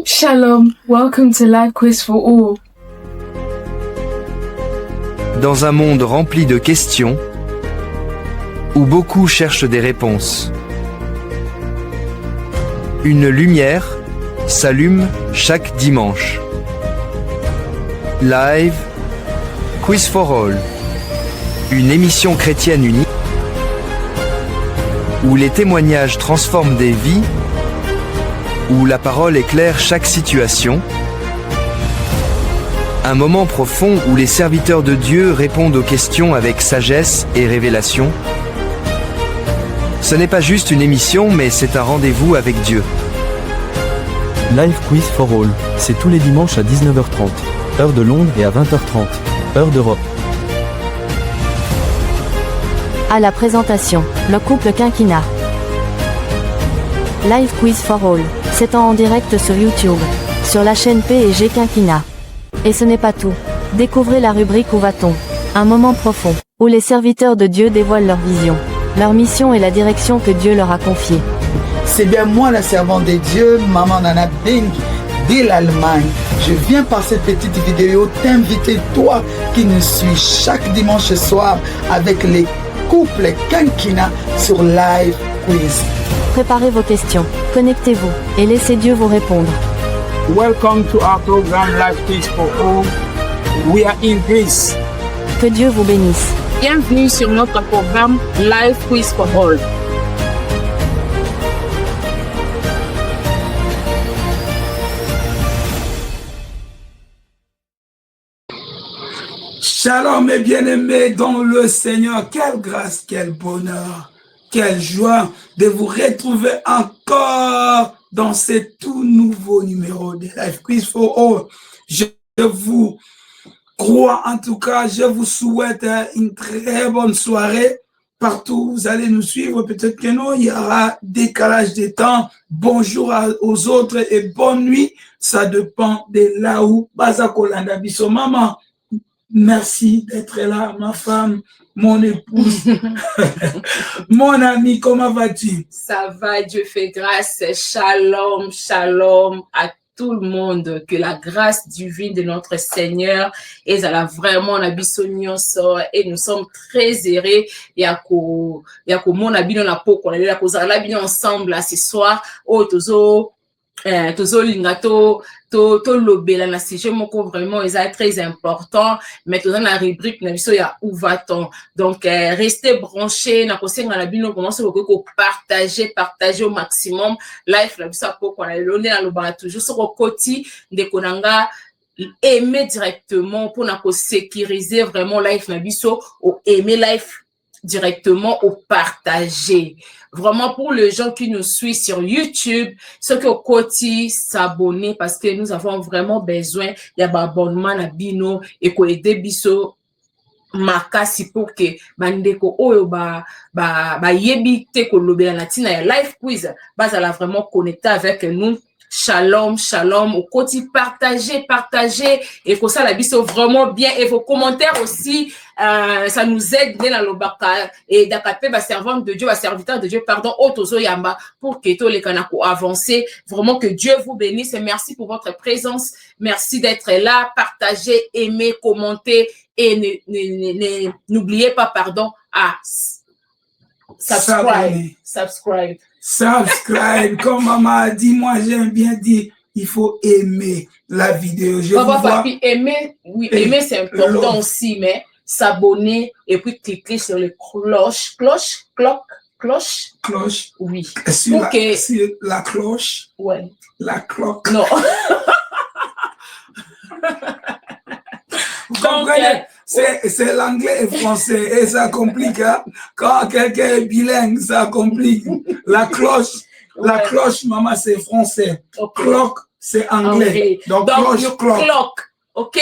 Shalom, welcome to Life Quiz for All. Dans un monde rempli de questions, où beaucoup cherchent des réponses, une lumière s'allume chaque dimanche. Live Quiz for All, une émission chrétienne unique où les témoignages transforment des vies, où la parole éclaire chaque situation. Un moment profond où les serviteurs de Dieu répondent aux questions avec sagesse et révélation. Ce n'est pas juste une émission, mais c'est un rendez-vous avec Dieu. Live Quiz for All, c'est tous les dimanches à 19h30, heure de Londres et à 20h30, heure d'Europe. À la présentation, le couple Quinquina. Live Quiz for All, c'est en direct sur YouTube, sur la chaîne P&G Quinquina. Et ce n'est pas tout. Découvrez la rubrique Où va-t-on ? Un moment profond, où les serviteurs de Dieu dévoilent leur vision, leur mission et la direction que Dieu leur a confiée. C'est bien moi la servante de Dieu, Maman Nana Bing, de l'Allemagne. Je viens par cette petite vidéo t'inviter, toi qui nous suis chaque dimanche soir avec les couples Quinquina sur Live Quiz. Préparez vos questions, connectez-vous, et laissez Dieu vous répondre. Welcome to our program Life Quiz for All. We are in Greece. Que Dieu vous bénisse. Bienvenue sur notre programme Life Quiz for All. Shalom mes bien-aimés dans le Seigneur, quelle grâce, quel bonheur, quelle joie de vous retrouver encore dans ce tout nouveau numéro de Life Quiz for All. Je vous crois en tout cas, je vous souhaite une très bonne soirée. Partout où vous allez nous suivre, peut-être que non, il y aura décalage de temps. Bonjour aux autres et bonne nuit. Ça dépend de là où Bazakolanda Biso Maman. Merci d'être là, ma femme, mon épouse, mon ami, comment vas-tu? Ça va, Dieu fait grâce. Shalom, shalom à tout le monde. Que la grâce divine de notre Seigneur est là vraiment la bisognon et nous sommes très heureux. Il y a mon habit dans la peau qu'on a causé la bien ensemble ce soir. Oh, tozo lingato to lobela na sujet moko vraiment très important, mais dans la rubrique na biso ya où va-t-on. Donc restez branchés na kosenga na bino commencer ko partager au maximum live la biso ko na lone na loba toujours sur côté de konanga aimer directement pour na ko sécuriser vraiment live na biso ou aimer live directement ou partager. Vraiment pour les gens qui nous suivent sur YouTube, ceux qui au côté s'abonner parce que nous avons vraiment besoin il y a abonnement à bino et ko aider biso makasi pour que bandeko oyo ba yebi te ko lobela na tina ya live quiz bazala vraiment connecté avec nous. Shalom, shalom, au côté partagez et que ça la biso vraiment bien et vos commentaires aussi ça nous aide dans le baka et d'akape ba servante de Dieu, ba serviteur de Dieu pardon otozo yamba pour que tous les kanako avancer vraiment que Dieu vous bénisse et merci pour votre présence, merci d'être là, partagez, aimez, commentez et n'oubliez pas pardon à subscribe, comme maman a dit, moi j'aime bien dire, il faut aimer la vidéo. Papi, aimer, oui, aimer c'est important aussi, mais s'abonner et puis cliquer sur les cloches, oui. Sur la cloche, ouais. La cloque. Non. Vous comprenez? C'est l'anglais et français et ça complique. Hein? Quand quelqu'un est bilingue, ça complique. La cloche, maman, c'est français. Okay. Clock, c'est anglais. Donc clock. OK?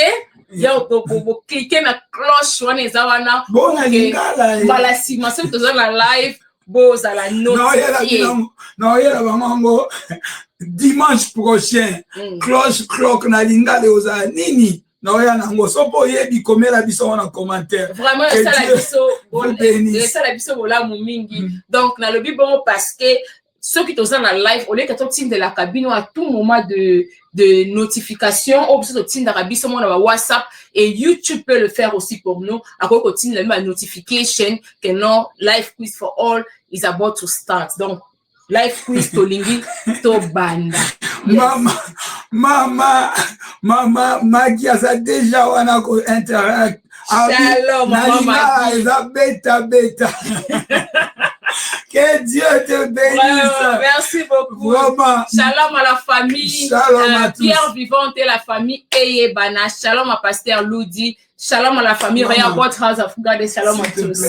Vous cliquez na cloche, on est là. Bon, la simulation de la live, vous à la notifier. Non, il y a vraiment dimanche prochain. Clock na linga de oza nini. Non, il y a un sopo yebi komela biso en commentaire. Vraiment, ça la biso, voilà mumingi. Donc, na le bon parce que ceux qui sont dans la live, au lieu que tu de la cabine à tout moment de notification, ou besoin de tirer d'Arabie, sur mon WhatsApp et YouTube peut le faire aussi pour nous. À quoi continue la notification que non live quiz for all is about to start. Donc live quiz to lingi to banda. Mama, Maggie a déjà interact. Shalom, maman. Beta. Que Dieu te bénisse. Merci beaucoup. Vraiment. Shalom à la famille. Shalom à tous. Pierre Vivante et la famille Eyebana. Shalom à Pasteur Loudi. Shalom à la famille Royal House of God et shalom à tous.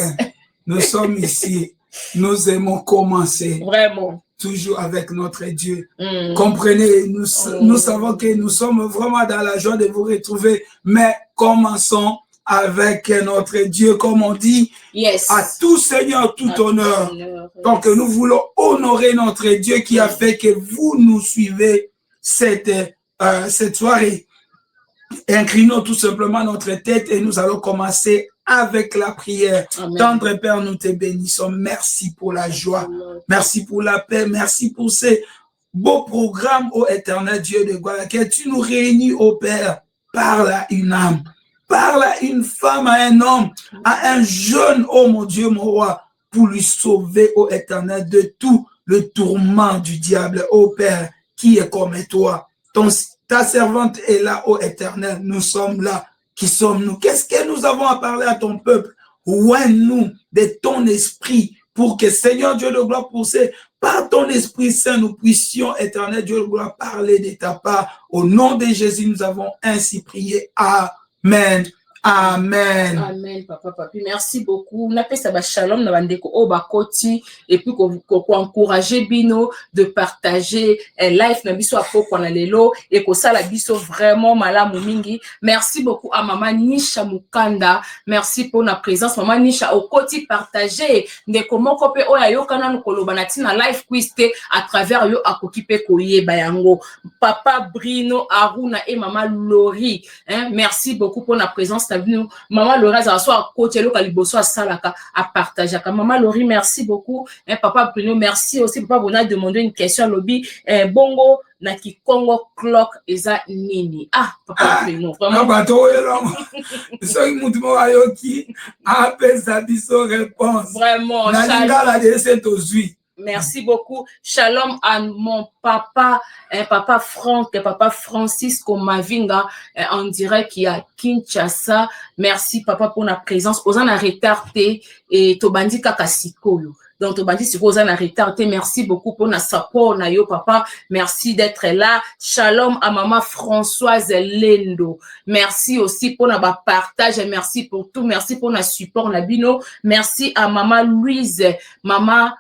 Nous sommes ici. Nous aimons commencer. Vraiment. Toujours avec notre Dieu. Comprenez, nous savons que nous sommes vraiment dans la joie de vous retrouver, mais commençons avec notre Dieu, comme on dit, à tout Seigneur, tout honneur. Donc, nous voulons honorer notre Dieu qui a fait que vous nous suivez cette soirée. Inclinons tout simplement notre tête et nous allons commencer avec la prière. Amen. Tendre Père, nous te bénissons. Merci pour la joie. Amen. Merci pour la paix. Merci pour ces beaux programmes, ô éternel Dieu de gloire, que tu nous réunis, ô Père. Parle à une âme, parle à une femme, à un homme, à un jeune, ô mon Dieu, mon roi, pour lui sauver, ô éternel, de tout le tourment du diable, ô Père, qui est comme toi. Ta servante est là, ô éternel. Nous sommes là. Qui sommes-nous? Qu'est-ce que nous avons à parler à ton peuple? Ouvre-nous de ton esprit pour que, Seigneur Dieu de gloire, par ton Esprit Saint, nous puissions, éternel Dieu de gloire, parler de ta part. Au nom de Jésus, nous avons ainsi prié. Amen. Amen. Amen, papa, papi. Merci beaucoup. On appelle ça shalom na bandeko o bakoti et puis qu'on encourager bino de partager un live na biso apo kwa na lelo et ko sala biso vraiment malamu mingi. Merci beaucoup à maman Nisha Mukanda. Merci pour la présence maman Nisha au koti partager ndeko moko pe o ya yokana no koloba na tina live quiz te à travers yo akoki pe koyeba yango. Papa Brino Aruna et maman Lori, hein, merci beaucoup pour la présence. Maman Laurie a soit côté local liboso à salaka à partager. Maman Laurie, merci beaucoup. Papa Bruno, merci aussi. Papa Bona a demandé une question lobby. Bongo na ki Congo clock eza nini. Ah, Papa Bruno, vraiment. Vraiment. Merci beaucoup. Shalom à mon papa, papa Franck, papa Francisco Mavinga, on dirait qu'il y a Kinshasa. Merci papa pour la présence. Aux en a retardé et Tobandi Kakasikoyo. Donc Tobandi Siko aux en a retardé. Merci beaucoup pour la support na yo papa. Merci d'être là. Shalom à maman Françoise Lendo. Merci aussi pour la partage. Merci pour tout. Merci pour la support na bino. Merci à maman Louise, maman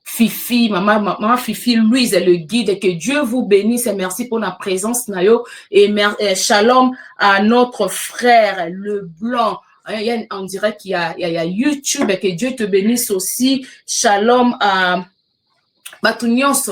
Fifi, maman Fifi Louise, le guide, que Dieu vous bénisse et merci pour la présence Nayo et shalom à notre frère le blanc. On dirait qu'il y a YouTube et que Dieu te bénisse aussi. Shalom à Batunios,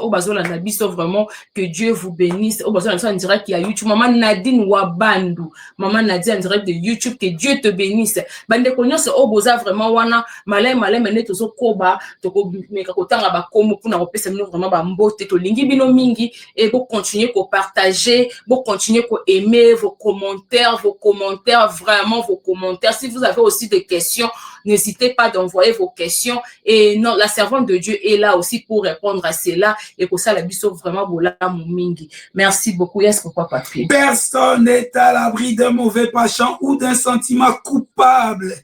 au bazola na biso vraiment que Dieu vous bénisse. Au bazola en direct qu'il y a YouTube. Maman Nadine Wabandu, maman Nadine en direct de YouTube, que Dieu te bénisse. Bande konyos au boza vraiment wana malay mene tozo koba toko meka kotanga ba komo pour na repesa mino vraiment ba mbote to lingi bino mingi et vous continuer ko partager, vous continuer ko aimer vos commentaires vraiment vos commentaires. Si vous avez aussi des questions, n'hésitez pas d'envoyer vos questions et non la servante de Dieu est là aussi pour répondre à cela et pour ça la biso vraiment bola mingi. Merci beaucoup. Yes, pourquoi Patrick? Personne n'est à l'abri d'un mauvais penchant ou d'un sentiment coupable.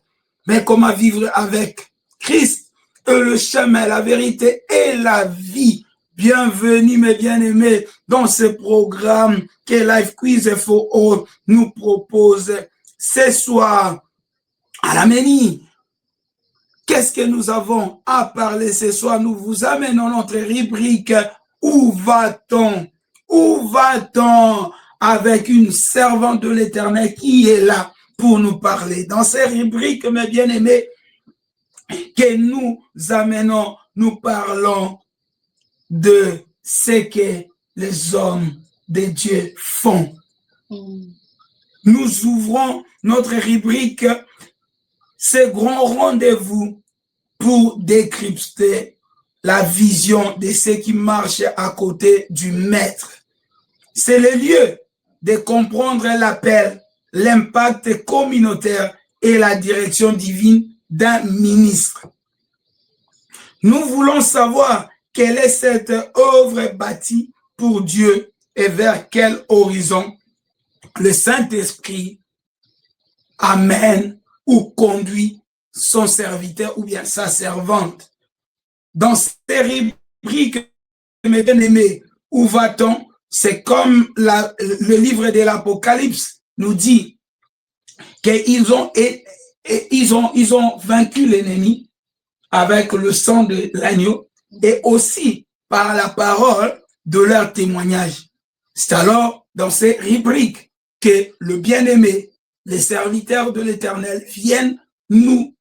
Mais comment vivre avec Christ, le chemin, la vérité et la vie. Bienvenue mes bien-aimés dans ce programme que Life Quiz for All nous propose ce soir à la Ménie. Qu'est-ce que nous avons à parler ce soir? Nous vous amenons notre rubrique « Où va-t-on » Où va-t-on avec une servante de l'Éternel qui est là pour nous parler. Dans ces rubriques, mes bien-aimés, que nous amenons, nous parlons de ce que les hommes de Dieu font. Nous ouvrons notre rubrique « Ce grand rendez-vous » pour décrypter la vision de ceux qui marchent à côté du maître. C'est le lieu de comprendre l'appel, l'impact communautaire et la direction divine d'un ministre. Nous voulons savoir quelle est cette œuvre bâtie pour Dieu et vers quel horizon le Saint-Esprit amène ou conduit son serviteur ou bien sa servante. Dans ces rubriques, mes bien-aimés, où va-t-on? C'est comme le livre de l'Apocalypse nous dit qu'ils ont vaincu l'ennemi avec le sang de l'agneau et aussi par la parole de leur témoignage. C'est alors dans ces rubriques que le bien-aimé, les serviteurs de l'Éternel viennent nous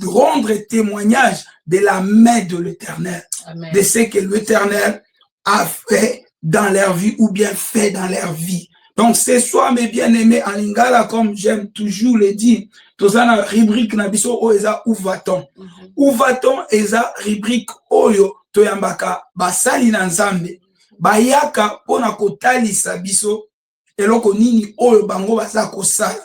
rendre témoignage de la main de l'Éternel, de ce que l'Éternel a fait dans leur vie ou bien fait dans leur vie. Donc, ce soir, mes bien-aimés, en lingala, comme j'aime toujours le dire, tous la rubrique na biso o eza où va-t-on? Où va-t-on eza rubrique oyo toyambaka basali na nzambe bayaka pona kotalisa biso eloko nini oyo bango baza kosala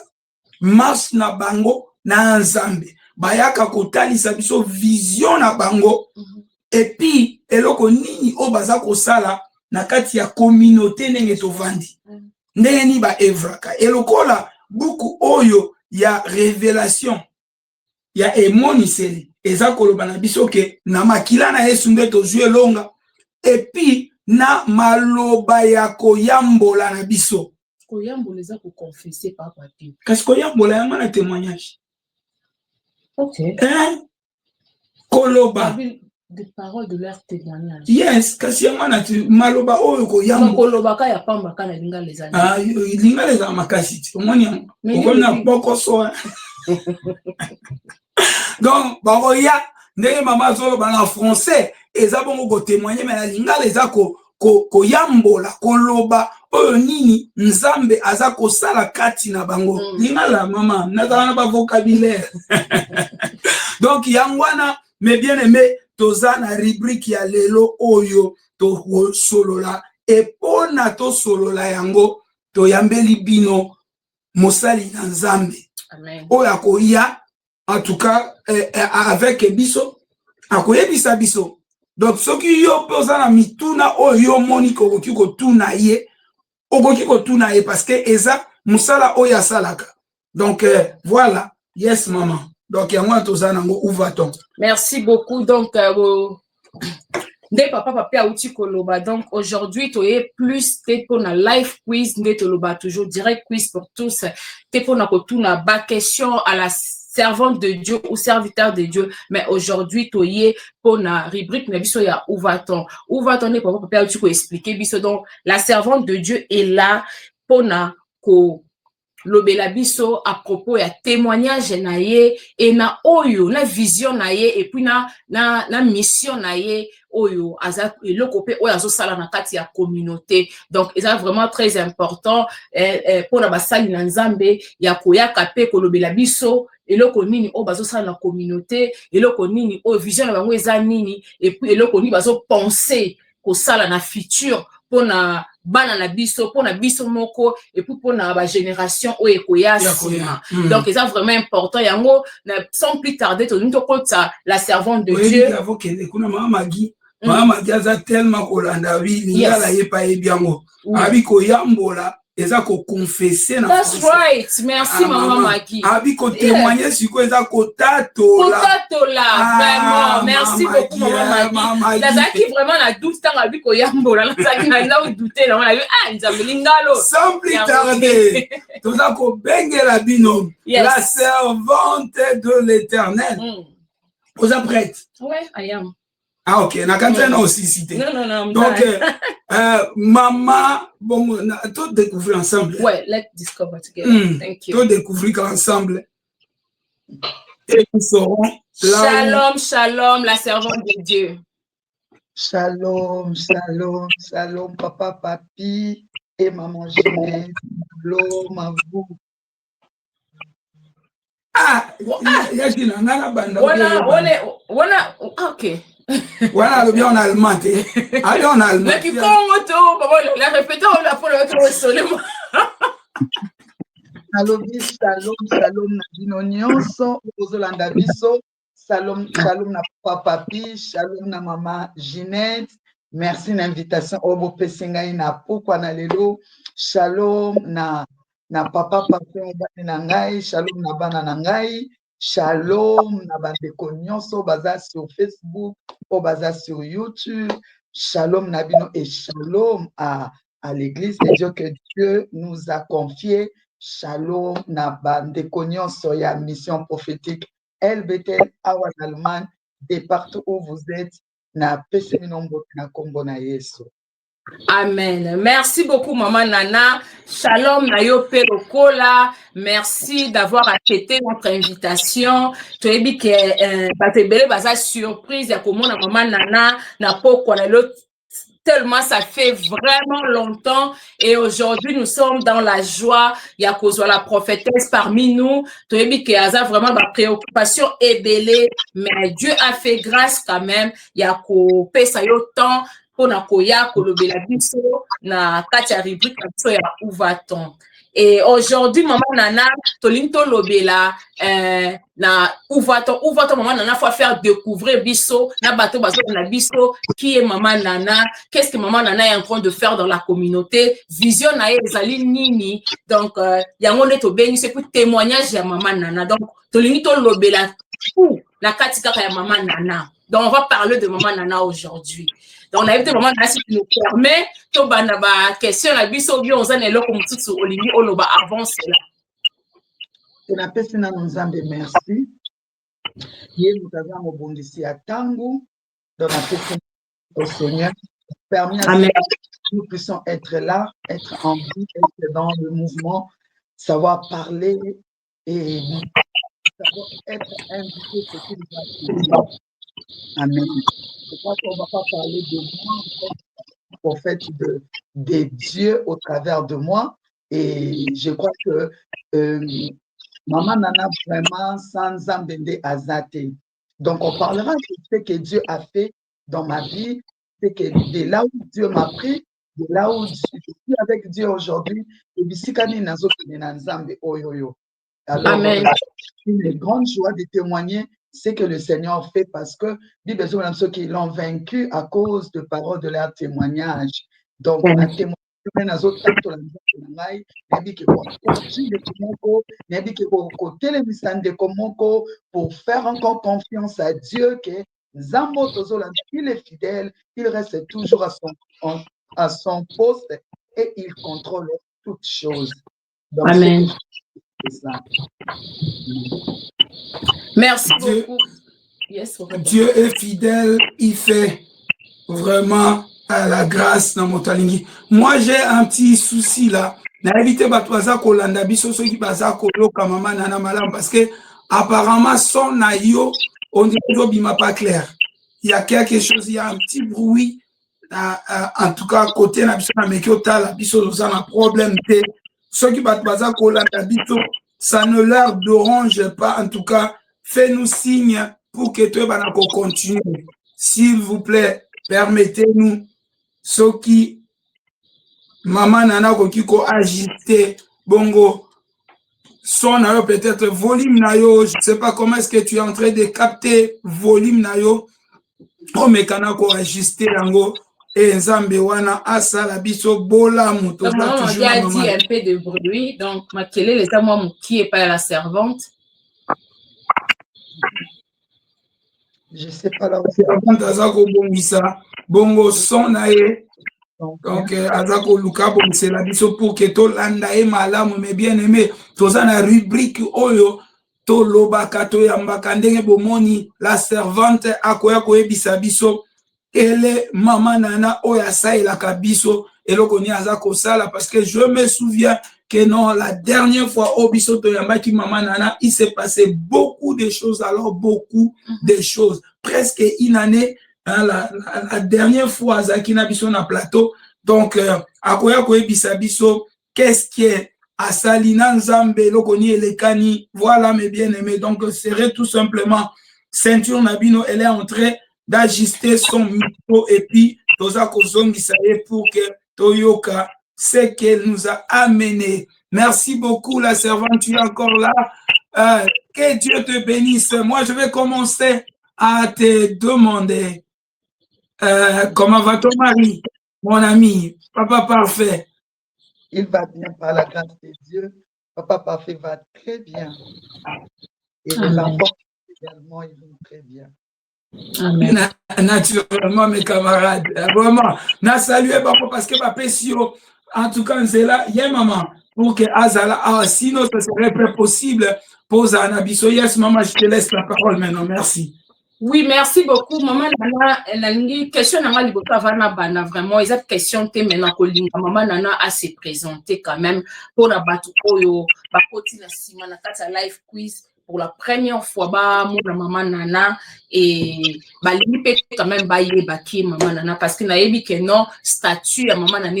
marche na bango na nzambe bayaka kotalisa biso vision na bango et puis eloko nini oyo baza kosala na kati ya communauté ndenge tovandi ndenge ni ba evraka elokola buku oyo ya révélation ya emoniseli eza koloba na biso ke na makila na Yesu nde tozwi elonga et puis na maloba ya koyambola na biso koyambola eza ko confesser par papier kasi koyambola yango na témoignage. OK. Koloba des paroles de leur témoignage. Yes, kasi yango na maloba oyo koyambola koloba ka ya pamba kana linga les années. Ah, linga les amakasi ti omoni yango okona poko so. Donc baroya ndenge mama zoloba na français eza bongo ko témoigner mais na linga les ko yambola koloba oyo nini nzambe aza kosala kati na bango linga la mama nazala na ba vocabulaire. Donc yangwana mes bien-aimés toza na rubrique ya lelo oyo to solola et pona to solola yango to yambeli bino mosali na nzambe. Amen. Oyo akoya en tout cas avec biso akoyebisa biso. Donc soki yo poza na mituna oyo moni kokoki kotuna ye okoki kotuna ye parce que eza musala oyo asalaka. Donc voilà, yes maman. Donc yango toza nango où va-t-on? Merci beaucoup. Donc Nde papa auti koloba. Donc aujourd'hui tu es plus t'es pour na live quiz nde toloba toujours direct quiz pour tous. T'es pour na kotuna ba question à la servante de Dieu ou serviteur de Dieu. Mais aujourd'hui tu es pour na rubrique na biso ya où va-t-on? Où va-t-on? Ne papa auti ko expliquer biso. Donc la servante de Dieu est là pour na ko lobela biso à propos ya témoignage na ye et na oyo na vision na ye et puis na mission na ye oyo aza eloko pe oyo azosala na kati ya communauté. Donc c'est vraiment très important pour na basali na nzambe ya koyaka pe kolobela biso eloko nini o bazosala na communauté eloko nini o vision na bango eza nini et puis eloko nini bazo penser kosala na futur pour na bana na biso pour na biso moko et puis pour na ba génération o ekoya sima. Donc c'est vraiment important yango sans plus tarder to nous kota la servante de Dieu. Oui, avocat kuna mama Magi aza tellement kolanda wi lingala yepa ebiango abi koyambola eza ko confesser na. That's right. Merci maman Magi. Abi ko témoigner siko eza ko tatola vraiment. Merci beaucoup maman Magi. La zaki vraiment na doute tant abi ko yambola la zaki na douter na wana nzambe lingalo. Sans plus tarder. Toza ko bengela bino la servante de l'Éternel. Vous êtes prête? Ouais, I am. Ah ok, na kanza na aussi cité. Non. Donc maman, bon, tout découvrir ensemble. Ouais, let's discover together. Thank you. Tout découvrir ensemble. Et nous serons là. Shalom, la servante de Dieu. Shalom, papa, papi et maman Ginette. Shalom à vous. Ah, il y a qui n'a pas ok. Voilà, le bien en allemand. Allez en allemand. Mais qui compte, la répétons, on l'a pour le soleil. Alobi, shalom, shalom, na bino nyonso, ozolanda biso, shalom, shalom na papa Papi, shalom na maman Ginette, merci na invitation, obo pesingai na pokwa na lelo, shalom na papa Papi, obani na ngai, shalom na bana na ngai, shalom na bandeko nyonso, baza sur Facebook, o baza sur YouTube, shalom na bino et shalom à l'église de Dieu que Dieu nous a confié. Shalom na bandeko nyonso ya mission prophétique El Bethel awa en Allemagne, de partout où vous êtes, na pesi minombo na kombo na Yesu. Amen. Merci beaucoup, Maman Nana. Shalom, Nayo Perokola. Merci d'avoir accepté notre invitation. Tu as dit que surprise, il y a comment Maman Nana n'a pas quoi tellement ça fait vraiment longtemps et aujourd'hui nous sommes dans la joie. Il y a cause la prophétesse parmi nous. Tu as dit qu'il y a vraiment ma préoccupation est belée, mais Dieu a fait grâce quand même. Il y a qu'au ça y autant pour na koya kolobela biso na kati ya rubrique biso ya où va-t-on. Et aujourd'hui, Maman Nana, tolinto lobela na où va-t-on Maman Nana faut faire découvrir biso na bato bazo na biso qui est Maman Nana, qu'est-ce que Maman Nana est en train de faire dans la communauté, vision na ezali nini. Donc yango neto beni c'est pour témoignage ya Maman Nana. Donc tolinto lobela tout la kati kaka ya Maman Nana. Donc on va parler de Maman Nana aujourd'hui. Donc, on a invité Maman Nana si tu nous permets, tu as question la biso bien on a un comme tout Olivier on va avancer là. On appelle ça nous ambe merci. Hier nous avons mobondisi à Tango dans la question au Seigneur permis à ce que nous puissions être là, être en vie, être dans le mouvement, savoir parler et savoir être invité pour qu'il va. Amen. Je crois qu'on ne va pas parler de moi, prophète de Dieu au travers de moi. Et je crois que Maman Nana vraiment sans embêter Azate. Donc on parlera de ce que Dieu a fait dans ma vie, c'est que de là où Dieu m'a pris, de là où je suis avec Dieu aujourd'hui, et alors, Amen. Une grande joie de témoigner ce que le Seigneur fait parce que les besoins de ceux qui l'ont vaincu à cause de paroles de leur témoignage. Donc, on a témoigné pour faire encore confiance à Dieu que Zambo Tozola, il est fidèle, il reste toujours à son poste et il contrôle toutes choses. Donc, amen. Merci beaucoup. Yes, Dieu est fidèle, il fait vraiment à la grâce dans mon talingi. Moi, j'ai un petit souci là. Na évité batwaza kolanda biso so ki baza koloka Maman Nana malam parce que apparemment son nayo on dit bima pas clair. Il y a quelque chose, il y a un petit bruit en tout cas côté na biso na mekota la biso ça un problème té. Ceux qui batwaza kolanda biso ça ne leur dérange pas en tout cas. Fais-nous signe pour que tu vas continuer. S'il vous plaît, permettez-nous ceux qui Maman Nana Kokiko agité bongo son peut-être volume nayo, je ne sais pas comment est-ce que tu es en train de capter volume nayo o mekana ko ajuster yango et nzambe wana asala biso bola muto toujours il y a dit un peu de bruit donc makele les moi qui est pas la servante. Je ne sais pas là où c'est. Bongo son nae. Donc, Azako Luka, bon, c'est la biso pour que to landa e malamu, mais bien aimé, to zana rubrique oyo, to lobaka, to yambaka, ndenge bomoni, la servante, akoya koe bisabiso, ele Maman Nana, oya sa et la kabiso, et le koni Azako sala, parce que je me souviens que non, la dernière fois, au biso to yambaki Maman Nana, il s'est passé beaucoup de choses, alors beaucoup de choses, presque une année. La dernière fois, Zakina Biso na plateau, donc, akoya koe bisabiso, qu'est-ce qui est à Salina Nzambe, Lokoni et Lekani, voilà mes bien-aimés. Donc, serait tout simplement, ceinture Nabino, elle est entrée d'ajuster son micro et puis toza kozongisa ye pour que toyoka ce qu'elle nous a amené. Merci beaucoup la servante, tu es encore là. Que Dieu te bénisse. Moi, je vais commencer à te demander comment va ton mari, mon ami, papa parfait. Il va bien par la grâce de Dieu. Papa parfait va très bien. Et les enfants également, ils vont très bien. Amen. Naturellement, mes camarades. Vraiment, na salué parce que papa en tout cas, c'est là, il y a maman pour que Azala, sinon ce serait pas possible. Pose à Nabiso. Yes, maman, je te laisse la parole maintenant. Merci. Oui, merci beaucoup. Maman, Nana, question Nana Liboto Avana Bana, vraiment, ils ont question te maintenant que maman Nana a se présenté quand même pour la batu oyo, bakoti na sima na kata live quiz pour la première fois ba mon maman Nana et ba limite quand même ba yé baki maman Nana parce que na yebi que non statut à maman Nana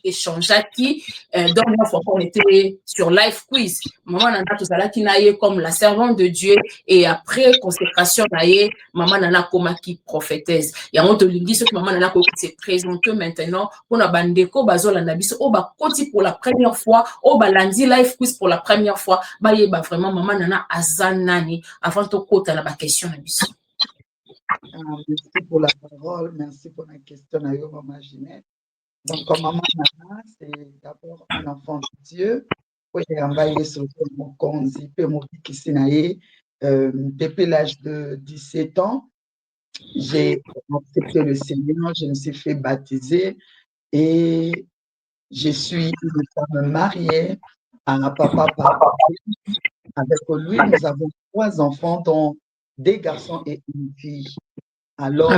échangea qui donc la fois qu'on était sur live quiz maman Nana tout ça là qui na yé comme la servante de Dieu et après consécration na yé maman Nana comme qui prophétesse et on te dit ce que maman Nana ko se présente maintenant pour na bandeko bazola na biso o ba koti pour la première fois o ba lundi live quiz pour la première fois ba yé ba vraiment maman Nana azanani avant de côté la question na biso. Merci pour la parole, merci pour la question à maman Ginette. Donc comme maman Nana, c'est d'abord un enfant de Dieu. Oui, envoyé sur mon conzi pe mo kisinaye depuis l'âge de 17 ans, j'ai accepté le Seigneur, je me suis fait baptiser et je suis une femme mariée à un papa. Avec lui, nous avons 3 enfants, dont 2 garçons et une fille. Alors,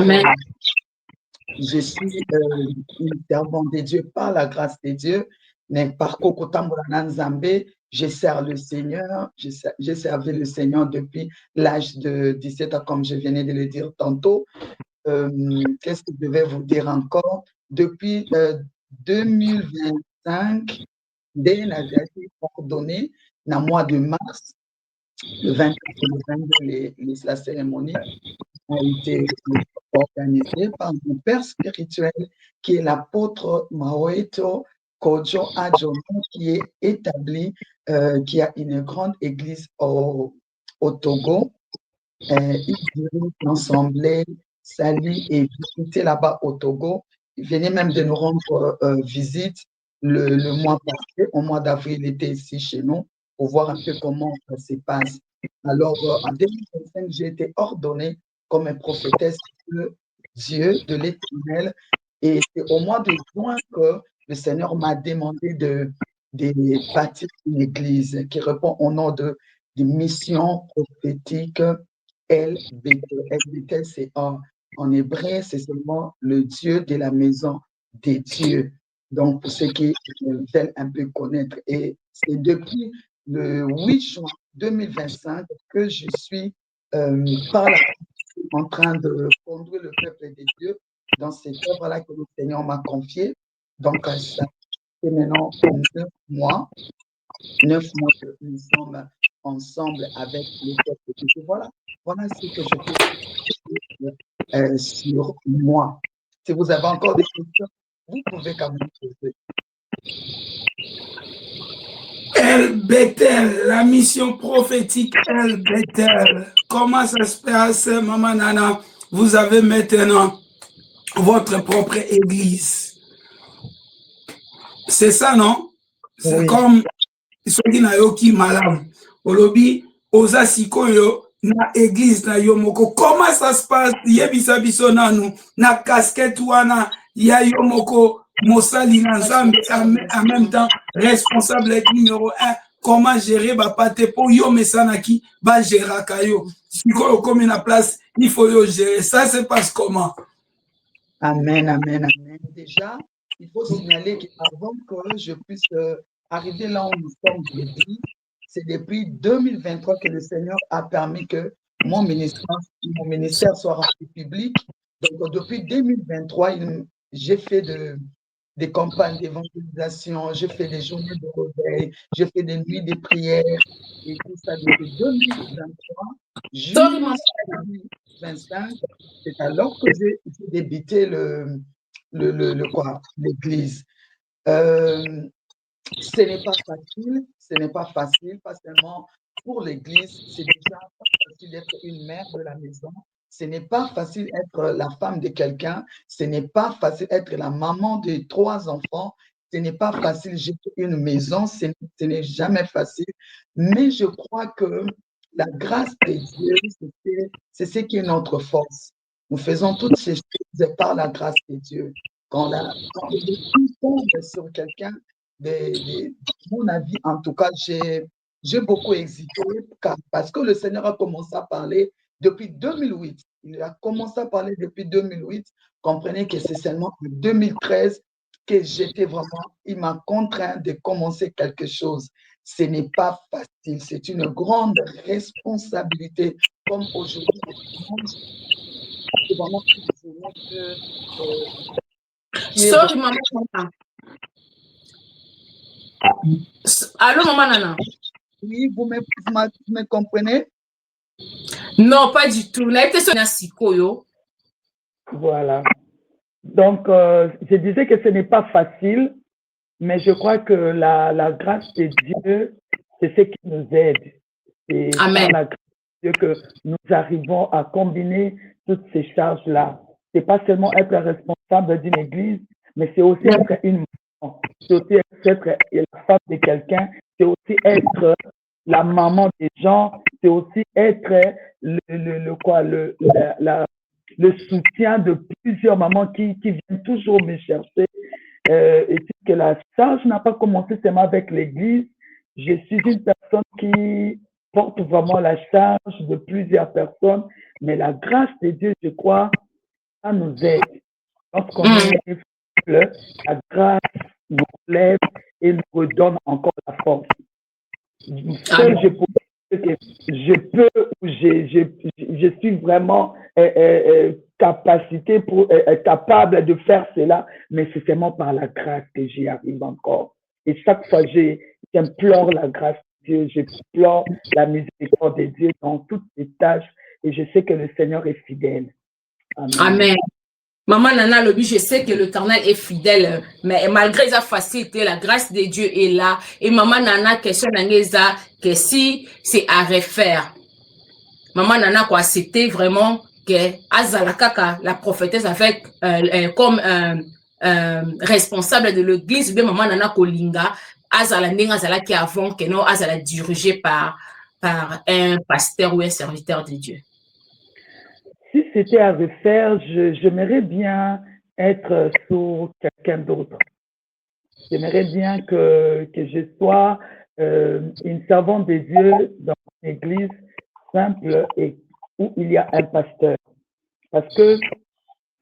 je suis une servante de Dieu par la grâce de Dieu, mais par Kokotambola Nzambe, je sers le Seigneur, j'ai servi le Seigneur depuis l'âge de 17 ans, comme je venais de le dire tantôt. Qu'est-ce que je vais vous dire encore? Depuis 2025, dès la été ordonnée, dans le mois de mars, le 24 et le 22, la cérémonie a été organisée par mon père spirituel qui est l'apôtre Maoeto Kojo Adjono, qui est établi, qui a une grande église au Togo. Il dirige l'assemblée, salut et visiter là-bas au Togo. Il venait même de nous rendre visite le mois passé, au mois d'avril, il était ici chez nous pour voir un peu comment ça se passe. Alors, en 2025, j'ai été ordonnée comme une prophétesse de Dieu, de l'Éternel. Et c'est au mois de juin que le Seigneur m'a demandé de bâtir une église qui répond au nom de mission prophétique El Bethel. El Bethel, c'est en hébreu, c'est seulement le Dieu de la maison des dieux. Donc, pour ceux qui veulent un peu connaître. Et c'est depuis le 8 juin 2025 que je suis par la en train de conduire le peuple de Dieu dans cette œuvre-là que le Seigneur m'a confiée. Donc, ça fait maintenant 9 mois que nous sommes ensemble avec le peuple de Dieu. Voilà ce que je peux dire sur moi. Si vous avez encore des questions, vous pouvez quand même poser. El Bethel, la mission prophétique El Bethel. Comment ça se passe, Maman Nana? Vous avez maintenant votre propre église. C'est ça, non? C'est oui. Comme Soki na yoki malam. Olobi, oza sikoyo na église na yomoko. Comment ça se passe? Yebisa biso nanu na casquette wana ya yomoko. Mosali Nzambe en même temps responsable numéro 1. Comment gérer bapate pour yo mesanaki ba gérer kayo. Si comme une place, il faut yo gérer. Ça se passe comment? Amen, amen, amen. Déjà, il faut signaler qu'avant que je puisse arriver là où nous sommes aujourd'hui, c'est depuis 2023 que le Seigneur a permis que mon ministère soit rendu public. Donc, depuis 2023, j'ai fait des campagnes d'évangélisation, j'ai fait des journées de réveil, j'ai fait des nuits de prière et tout ça. Depuis 2023, Sorry, maman. Jusqu'en 2025, c'est alors que j'ai débuté l'église. Ce n'est pas facile, pas seulement pour l'église, c'est déjà pas facile d'être une mère de la maison, ce n'est pas facile d'être la femme de quelqu'un, ce n'est pas facile d'être la maman de 3 enfants, ce n'est pas facile gérer une maison, ce n'est jamais facile, mais je crois que la grâce de Dieu, c'est ce qui est notre force. Nous faisons toutes ces choses par la grâce de Dieu. Quand le coup tombe sur quelqu'un, mon avis, en tout cas, j'ai beaucoup hésité parce que le Seigneur a commencé à parler depuis 2008. Il a commencé à parler depuis 2008. Comprenez que c'est seulement en 2013 que il m'a contraint de commencer quelque chose. Ce n'est pas facile, c'est une grande responsabilité. Comme aujourd'hui, c'est vraiment Sorry, maman. Allô, maman Nana? Oui, vous me comprenez? Non, pas du tout. Voilà. Donc, je disais que ce n'est pas facile, mais je crois que la grâce de Dieu, c'est ce qui nous aide. C'est par la grâce de Dieu que nous arrivons à combiner toutes ces charges-là. Ce n'est pas seulement être responsable d'une église, mais c'est aussi être une maman, c'est aussi être la femme de quelqu'un, c'est aussi être la maman des gens, c'est aussi être le soutien de plusieurs mamans qui viennent toujours me chercher. Et que la charge n'a pas commencé seulement avec l'Église. Je suis une personne qui porte vraiment la charge de plusieurs personnes, mais la grâce de Dieu, je crois, ça nous aide. Lorsqu'on est faible, la grâce nous lève et nous redonne encore la force. Seul, je suis vraiment capable de faire cela, mais c'est seulement par la grâce que j'y arrive encore. Et chaque fois, j'implore la grâce de Dieu, j'implore la miséricorde de Dieu dans toutes les tâches, et je sais que le Seigneur est fidèle. Amen. Amen. Maman Nana Lobi, je sais que l'Éternel est fidèle, mais malgré sa facilité, la grâce de Dieu est là. Et Maman Nana, question d'Angeza, que si c'est à refaire, Maman Nana, quoi, c'était vraiment que Azalakaka, la prophétesse, avec comme responsable de l'église, bien Maman Nana Kolinga, Azala qui avant que non, Azala dirigé par un pasteur ou un serviteur de Dieu. Si c'était à refaire, j'aimerais bien être sous quelqu'un d'autre. J'aimerais bien que je sois une servante de Dieu dans une église simple et où il y a un pasteur. Parce que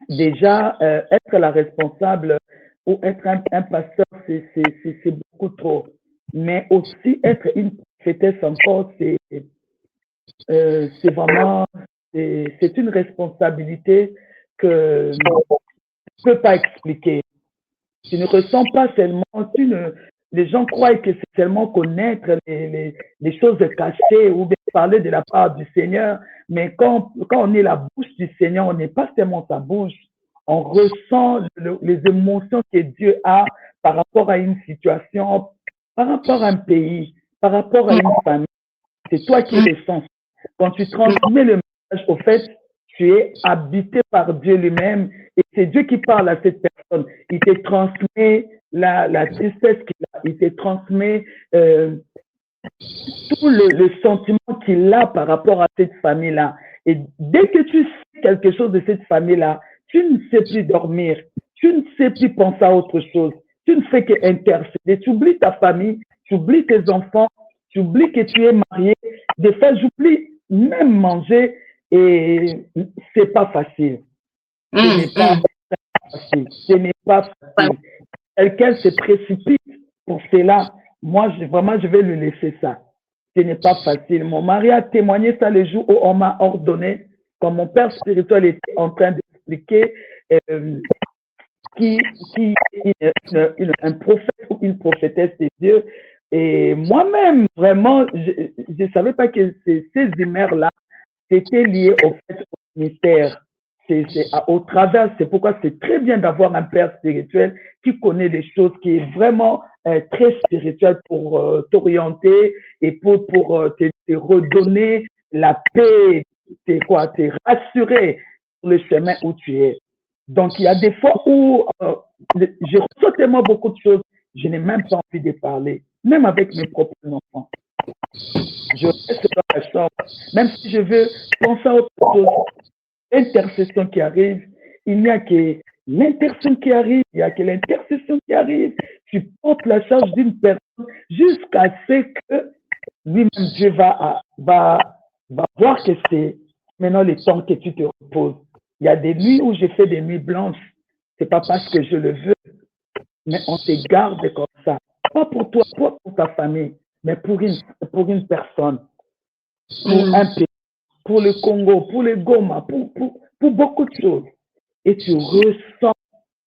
déjà, être la responsable ou être un pasteur, c'est beaucoup trop. Mais aussi être une prophétesse encore, c'est vraiment... C'est une responsabilité que je ne peux pas expliquer. Tu ne ressens pas seulement, les gens croient que c'est seulement connaître les choses cachées ou bien parler de la part du Seigneur, mais quand on est la bouche du Seigneur, on n'est pas seulement sa bouche, on ressent les émotions que Dieu a par rapport à une situation, par rapport à un pays, par rapport à une famille. C'est toi qui le sens. Quand tu transmets le message, au fait, tu es habité par Dieu lui-même et c'est Dieu qui parle à cette personne. Il te transmet la tristesse qu'il a, il te transmet tout le sentiment qu'il a par rapport à cette famille-là. Et dès que tu sais quelque chose de cette famille-là, tu ne sais plus dormir, tu ne sais plus penser à autre chose, tu ne fais qu'intercéder, tu oublies ta famille, tu oublies tes enfants, tu oublies que tu es marié. Des fois, j'oublie même manger et c'est pas facile. Ce n'est pas facile. Ce n'est pas facile. Quelqu'un se précipite pour cela. Moi, vraiment, je vais lui laisser ça. Ce n'est pas facile. Mon mari a témoigné ça le jour où on m'a ordonné, quand mon père spirituel était en train d'expliquer qui un prophète ou une prophétesse de Dieu. Et moi-même, vraiment, je ne savais pas que ces humeurs-là c'était lié au fait au ministère. Au travers, c'est pourquoi c'est très bien d'avoir un père spirituel qui connaît des choses, qui est vraiment très spirituel pour t'orienter et pour te redonner la paix, te rassurer sur le chemin où tu es. Donc, il y a des fois où je reçois tellement beaucoup de choses, je n'ai même pas envie de parler, même avec mes propres enfants. Je reste dans la chambre, même si je veux penser à autre chose. Intercession qui arrive, il n'y a que l'intercession qui arrive, il n'y a que l'intercession qui arrive. Tu portes la charge d'une personne jusqu'à ce que lui-même Dieu va voir que c'est maintenant le temps que tu te reposes. Il y a des nuits où j'ai fait des nuits blanches. C'est pas parce que je le veux, mais on te garde comme ça. Pas pour toi, pas pour ta famille, mais pour une personne, pour un pays, pour le Congo, pour le Goma, pour beaucoup de choses. Et tu ressens,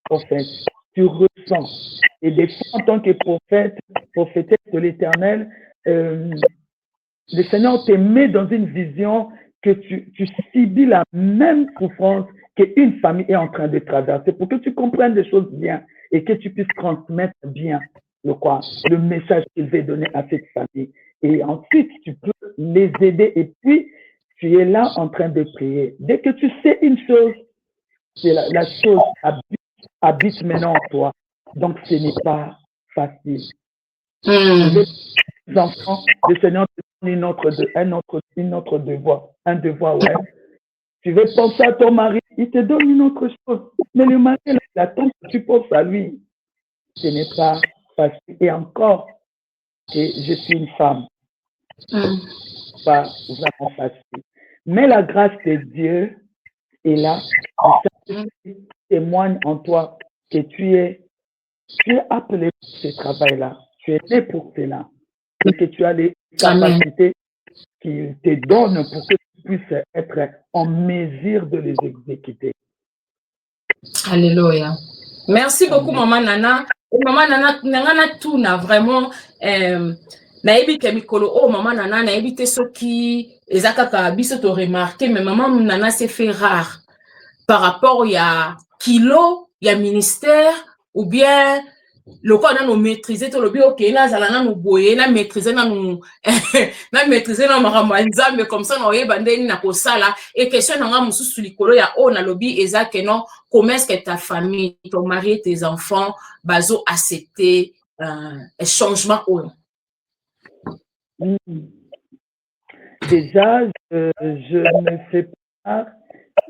prophète, tu ressens. Et des fois, en tant que prophète, prophétesse de l'Éternel, le Seigneur te met dans une vision que tu subis la même souffrance qu'une famille est en train de traverser pour que tu comprennes des choses bien et que tu puisses transmettre bien le message qu'il veut donner à cette famille. Et ensuite, tu peux les aider et puis tu es là en train de prier. Dès que tu sais une chose, c'est la chose habite maintenant en toi. Donc, ce n'est pas facile. Les enfants, le Seigneur te donne un autre devoir. Un devoir, ouais. Tu veux penser à ton mari, il te donne une autre chose. Mais le mari, il attend que tu penses à lui. Ce n'est pas facile. Et encore, je suis une femme. Pas vraiment facile. Mais la grâce de Dieu est là. Il témoigne en toi que tu es appelé pour ce travail-là. Tu es né pour cela. Et que tu as les capacités qu'il te donne pour que tu puisses être en mesure de les exécuter. Alléluia. Merci beaucoup, Maman Nana. Maman Nana, tout n'a vraiment. Naïbi Kemikolo, oh Maman Nana, naïbi te soki, ezakaka biso to remarqué, mais Maman Nana s'est fait rare par rapport il y a kilo, il y a ministère, ou bien le quoi on a maîtrisé tout le bio ok na zalana nous boyer na maîtriser na nous na maîtriser na maramanza mais comme ça on y bandeni na kosala et question na nga mususu likolo ya o na lobby ezake non comment est-ce que ta famille ton mari et tes enfants bazo accepter un changement ou déjà je ne sais pas,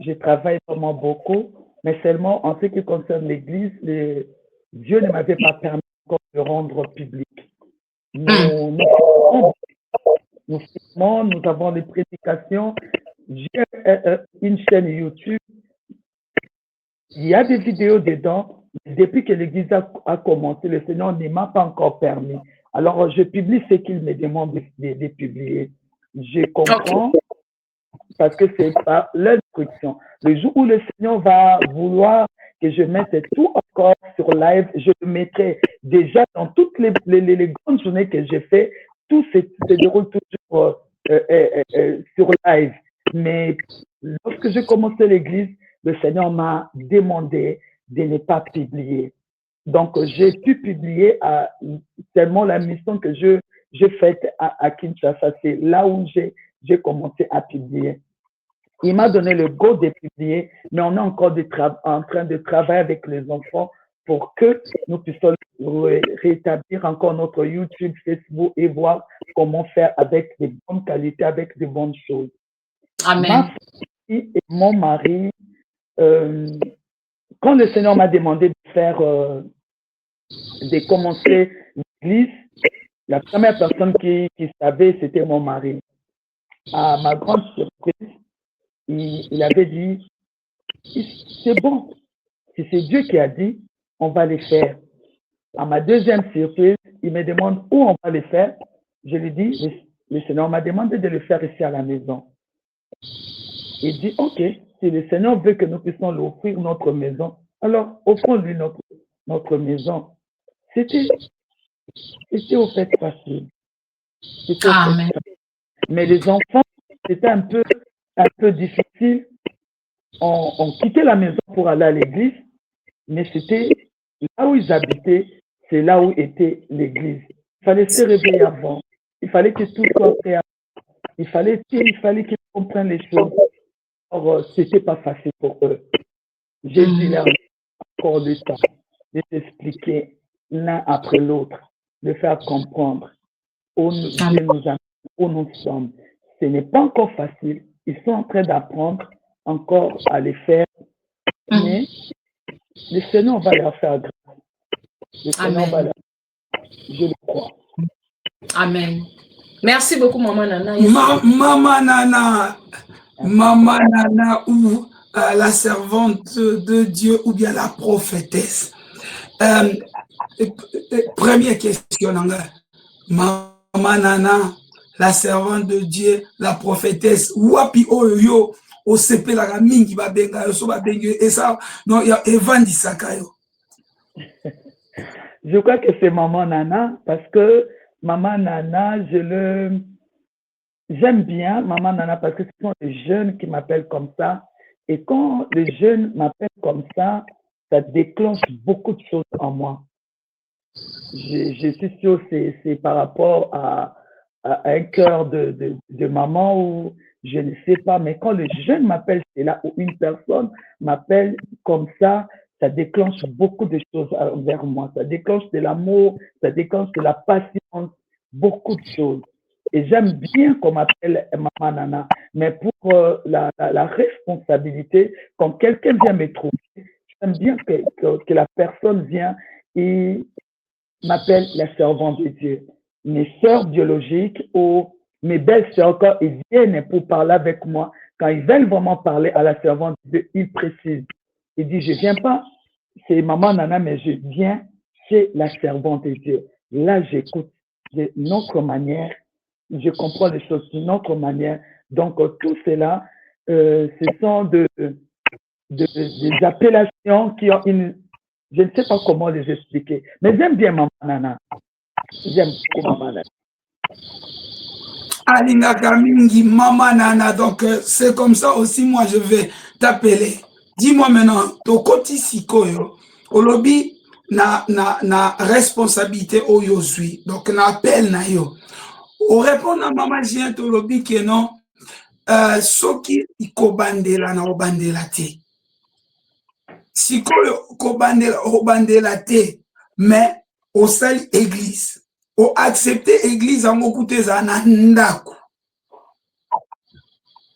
je travaille vraiment beaucoup, mais seulement en ce qui concerne l'église, Dieu ne m'avait pas permis encore de rendre public. Nous avons des prédications. J'ai une chaîne YouTube. Il y a des vidéos dedans. Depuis que l'église a commencé, le Seigneur ne m'a pas encore permis. Alors, je publie ce qu'il me demande de publier. Je comprends parce que c'est pas l'instruction. Le jour où le Seigneur va vouloir que je mette tout encore sur live, je le mettrai déjà dans toutes les grandes journées que j'ai fait, tout se déroule toujours sur live. Mais lorsque j'ai commencé l'église, le Seigneur m'a demandé de ne pas publier. Donc, j'ai pu publier tellement la mission que j'ai faite à Kinshasa. C'est là où j'ai commencé à publier. Il m'a donné le go de publier, mais on est encore en train de travailler avec les enfants pour que nous puissions rétablir encore notre YouTube, Facebook et voir comment faire avec de bonnes qualités, avec de bonnes choses. Amen. Ma fille et mon mari, quand le Seigneur m'a demandé de commencer l'église, la première personne qui savait, c'était mon mari. À ma grande surprise, il avait dit, c'est bon, si c'est Dieu qui a dit, on va le faire. À ma deuxième surprise, il me demande où on va le faire. Je lui dis, le Seigneur m'a demandé de le faire ici à la maison. Il dit, ok, si le Seigneur veut que nous puissions lui offrir notre maison, alors offrons-lui notre maison. C'était au fait facile. C'était au fait facile. Mais les enfants, c'était un peu un peu difficile. On quittait la maison pour aller à l'église, mais c'était là où ils habitaient, c'est là où était l'église. Il fallait se réveiller avant. Il fallait que tout soit prêt. Il fallait qu'ils comprennent les choses. Or, c'était pas facile pour eux. Jésus leur encore le temps de s'expliquer l'un après l'autre, de faire comprendre où Dieu nous amène, où nous sommes. Ce n'est pas encore facile. Ils sont en train d'apprendre encore à les faire, mais le Seigneur va leur faire grâce. Le Seigneur va leur faire, je le crois. Amen. Merci beaucoup, Maman Nana. Maman Nana ou la servante de Dieu ou bien la prophétesse. Première question, Maman Nana, la servante de Dieu, la prophétesse. Wapi oyo o sepela mingi ba benga yo so ba benga et ça non ya evandi sakayo. Je crois que c'est Maman Nana parce que Maman Nana, j'aime bien Maman Nana parce que ce sont les jeunes qui m'appellent comme ça. Et quand les jeunes m'appellent comme ça, ça déclenche beaucoup de choses en moi. Je suis sûr que c'est par rapport à un cœur de maman ou je ne sais pas. Mais quand les jeunes m'appellent, c'est là où une personne m'appelle comme ça déclenche beaucoup de choses vers moi. Ça déclenche de l'amour, ça déclenche de la patience, beaucoup de choses. Et j'aime bien qu'on m'appelle Maman Nana. Mais pour la responsabilité, quand quelqu'un vient me trouver, j'aime bien que la personne vient et m'appelle la servante de Dieu. Mes sœurs biologiques ou mes belles sœurs, quand ils viennent pour parler avec moi, quand ils veulent vraiment parler à la servante de Dieu, ils précisent. Ils disent, je ne viens pas, c'est Maman Nana, mais je viens chez la servante de Dieu. Là, j'écoute d'une autre manière, je comprends les choses d'une autre manière. Donc, tout cela, ce sont des appellations qui ont une... Je ne sais pas comment les expliquer, mais j'aime bien Maman Nana. J'aime beaucoup Maman Nana. Alingaka mingi Maman Nana, donc c'est comme ça aussi, moi je vais t'appeler. Dis-moi maintenant, tokoti sikoyo, olobi na responsabilité oyo zui, donc na appel na yo. O répond à Maman Jien tolobi que non, soki ikobandela na obandela te. Sikoyo obandela te, mais au sali église. O accepter église en okute za na ndako.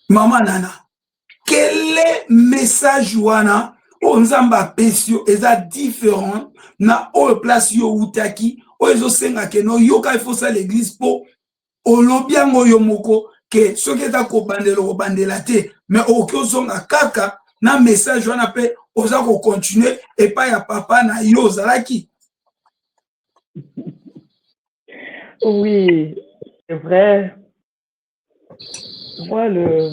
Maman Nana, quel est message wana onzamba pesio eza différent na o place yo utaki o ezo senga ke no yoka il faut ça l'église po olobiango yo moko ke soki eta ko bandela te mais okozonga kaka na message wana pe oza ko continuer et pas ya papa na yo zalaki. Oui, c'est vrai. Moi, les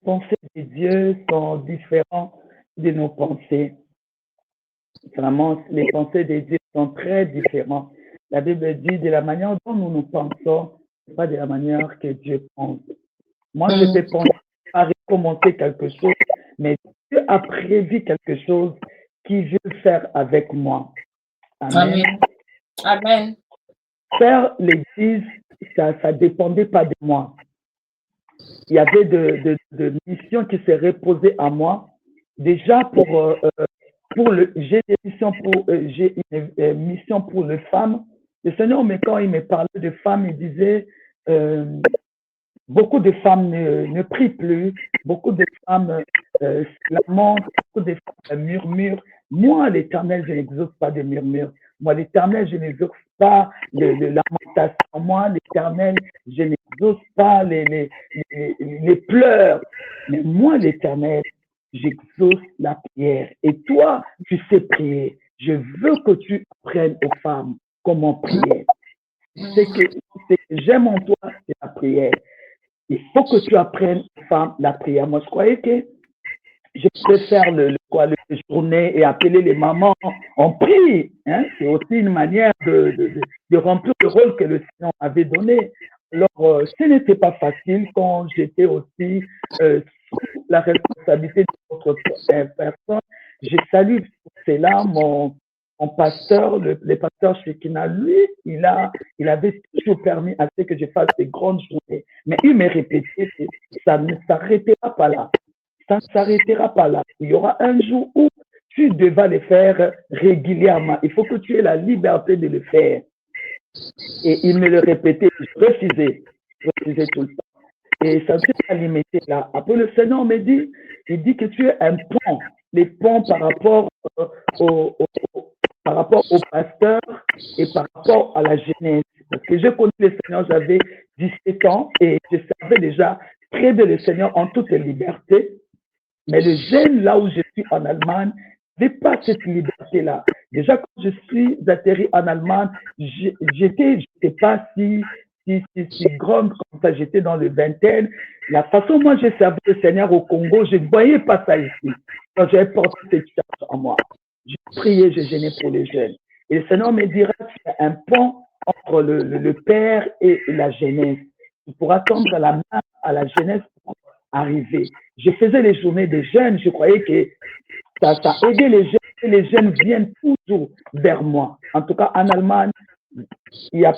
pensées de Dieu sont différentes de nos pensées. Vraiment, les pensées de Dieu sont très différentes. La Bible dit de la manière dont nous nous pensons, ce n'est pas de la manière que Dieu pense. Moi, je peux penser à recommencer quelque chose, mais Dieu a prévu quelque chose qu'il veut faire avec moi. Amen. Amen. Faire l'église, ça ne dépendait pas de moi. Il y avait de missions qui se reposaient à moi. Déjà, j'ai une mission pour les femmes. Le Seigneur, mais quand il me parlait de femmes, il disait beaucoup de femmes ne prient plus, beaucoup de femmes se lamentent, beaucoup de femmes murmurent. Moi, l'Éternel, je n'exauce pas de murmures. Moi, l'Éternel, je n'exauce pas les lamentations. Moi, l'Éternel, je n'exauce pas les pleurs. Mais moi, l'Éternel, j'exauce la prière. Et toi, tu sais prier. Je veux que tu apprennes aux femmes comment prier. C'est que j'aime en toi, c'est la prière. Il faut que tu apprennes aux femmes la prière. Moi, je croyais que je peux faire le journée et appeler les mamans. On prie. Hein? C'est aussi une manière de remplir le rôle que le Seigneur avait donné. Alors, ce n'était pas facile quand j'étais aussi sous la responsabilité de votre personne. Je salue pour cela mon pasteur, le pasteur Shekina. Lui, il avait toujours permis à ce que je fasse des grandes journées. Mais il m'a répété que ça ne s'arrêtera pas là. Ça ne s'arrêtera pas là. Il y aura un jour où tu devras le faire régulièrement. Il faut que tu aies la liberté de le faire. Et il me le répétait, je refusais tout le temps. Et ça ne s'est pas limité là. Après, le Seigneur me dit, il dit que tu es un pont. Les ponts par rapport au pasteur et par rapport à la jeunesse. Parce que je connais le Seigneur, j'avais 17 ans et je savais déjà près de le Seigneur en toute liberté. Mais le jeune, là où je suis en Allemagne, n'ai pas cette liberté-là. Déjà, quand je suis atterri en Allemagne, j'étais pas si grande comme ça, j'étais dans le vingtaine. La façon moi j'ai servi le Seigneur au Congo, je ne voyais pas ça ici. Quand j'avais porté cette charge en moi, je priais, je gênais pour les jeunes. Et le Seigneur me dira qu'il y a un pont entre le père et la jeunesse. Tu pourras tendre la main à la jeunesse pour arriver. Je faisais les journées des jeunes, je croyais que ça aidait les jeunes et les jeunes viennent toujours vers moi. En tout cas, en Allemagne, il n'y a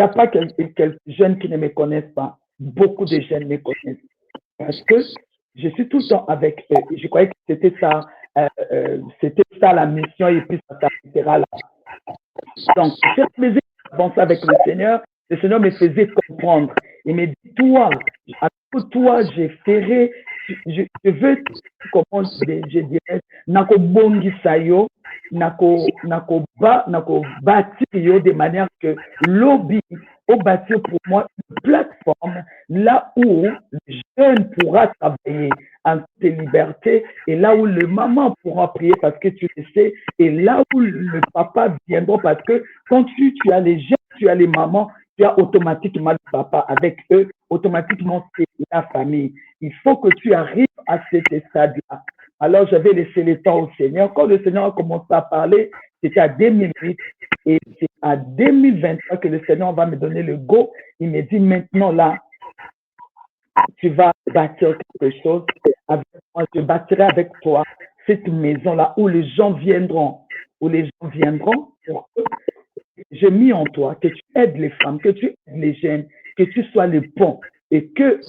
pas quelques jeunes qui ne me connaissent pas. Beaucoup de jeunes me connaissent. Parce que je suis tout le temps avec eux. Je croyais que c'était ça la mission et puis ça s'arrêtera là. Donc, je faisais avancer avec le Seigneur me faisait comprendre. Il me dit, toi, je ferai, je veux, comment je dirais, nako bongi sayo, nako bâtir yo de manière que lobby au bâtir pour moi une plateforme là où le jeune pourra travailler en toute liberté et là où le maman pourra prier parce que tu le sais et là où le papa viendra parce que quand tu as les jeunes, tu as les mamans, tu as automatiquement le papa avec eux, automatiquement c'est la famille. Il faut que tu arrives à cet stade-là. Alors j'avais laissé le temps au Seigneur. Quand le Seigneur a commencé à parler, c'était à 2008 et c'est à 2023 que le Seigneur va me donner le go. Il me dit maintenant là, tu vas bâtir quelque chose avec moi, je bâtirai avec toi cette maison-là où les gens viendront, pour que j'ai mis en toi, que tu aides les femmes, que tu aides les jeunes, que tu sois le pont et que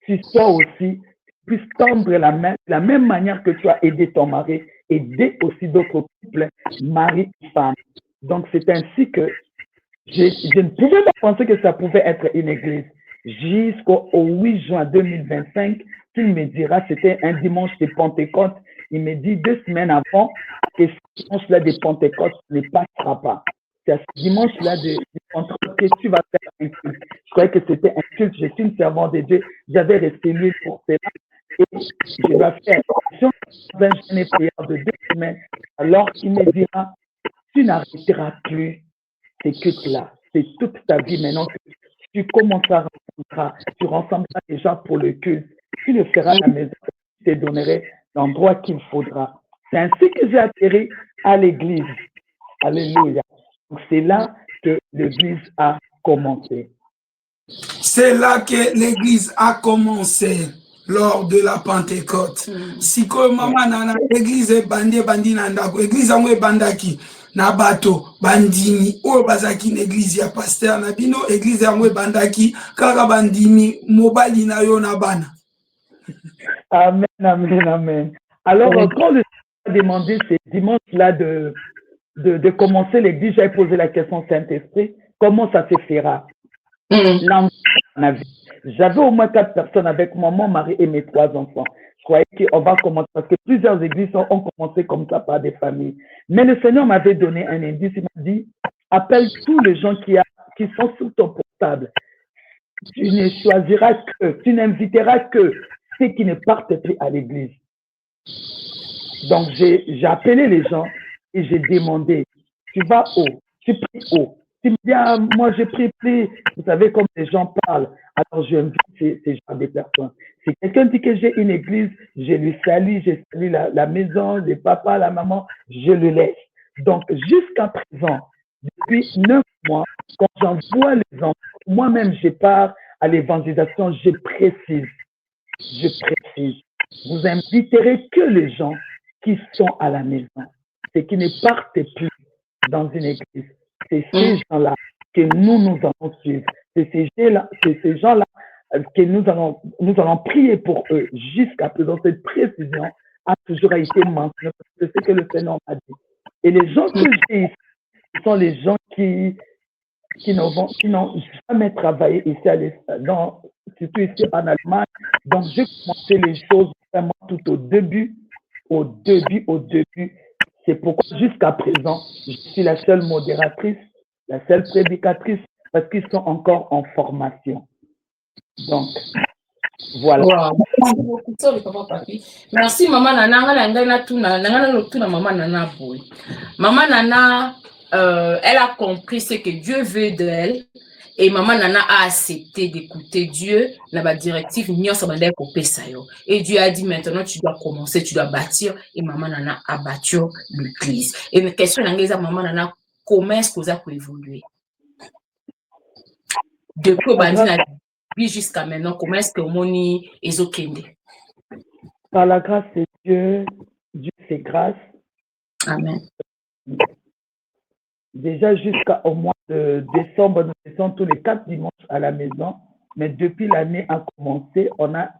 tu sois aussi, puisses tendre la main de la même manière que tu as aidé ton mari, aider aussi d'autres couples, mari et femme. Donc c'est ainsi que je ne pouvais pas penser que ça pouvait être une église. Jusqu'au 8 juin 2025, qu'il me dira, c'était un dimanche de Pentecôte, il me dit 2 semaines avant que ce dimanche-là de Pentecôte ne passera pas. C'est à ce dimanche-là de Pentecôte que tu vas faire un culte. Je croyais que c'était un culte, je suis une servante de Dieu, j'avais resté lui pour cela. Et je dois faire un jeûne et prière de 2 semaines. Alors il me dira, tu n'arrêteras plus ces cultes-là. C'est toute ta vie maintenant que tu commenceras à tu rassembleras les gens pour le culte. Tu le feras à la maison, je te donnerai l'endroit qu'il faudra. C'est ainsi que j'ai atterri à l'église. Alléluia. Donc c'est là que l'église a commencé. C'est là que l'église a commencé lors de la Pentecôte. Si comme maman nana l'église est bandi nandako, église amwe bandaki na bato bandimi o bazaki l'église ya pasteur na bino église amwe bandaki kaka bandimi mobali na yo na bana. Amen, amen, amen. Alors quand le Seigneur a demandé ces dimanches-là de commencer l'église, j'avais posé la question au Saint-Esprit, comment ça se fera? J'avais au moins 4 personnes avec moi, mon mari et mes 3 enfants. Je croyais qu'on va commencer, parce que plusieurs églises ont commencé comme ça par des familles. Mais le Seigneur m'avait donné un indice, il m'a dit, appelle tous les gens qui sont sur ton portable. Tu ne choisiras que, tu n'inviteras que ceux qui ne partent plus à l'église. Donc j'ai appelé les gens et j'ai demandé, tu vas où? Tu pries où? Tu me dis, ah, moi je prie plus. Vous savez comme les gens parlent. Alors je invite ces gens des personnes. Si quelqu'un dit que j'ai une église, je lui salue, je salue la maison, les papas, la maman, je le laisse. Donc jusqu'à présent, depuis 9 mois, quand j'envoie les enfants, moi-même je pars à l'évangélisation, je précise. je précise, vous inviterez que les gens qui sont à la maison, c'est qui ne partent plus dans une église. C'est ces gens-là que nous allons suivre. C'est ces gens-là que nous allons prier pour eux. Jusqu'à présent, cette précision a toujours été mentionnée. C'est ce que le Seigneur m'a dit. Et les gens que j'ai ici, ce sont les gens qui n'ont jamais travaillé ici, surtout ici en Allemagne. Donc, j'ai commencé les choses vraiment tout au début. C'est pourquoi jusqu'à présent, je suis la seule modératrice, la seule prédicatrice, parce qu'ils sont encore en formation. Donc, voilà. Wow. Merci beaucoup, sorry, papa, papi. Merci, maman Nana. Maman Nana, boy. Maman Nana, elle a compris ce que Dieu veut d'elle. Et maman Nana a accepté d'écouter Dieu, la directive, et Dieu a dit maintenant tu dois commencer, tu dois bâtir. Et maman Nana a bâti l'église. Et une question, maman Nana, comment est-ce que vous avez évolué? Depuis jusqu'à maintenant, comment est-ce que Moni est au Kende? Par la grâce de Dieu, Dieu fait grâce. Amen. Déjà jusqu'au mois de décembre, nous étions tous les 4 dimanches à la maison. Mais depuis l'année a commencé, on a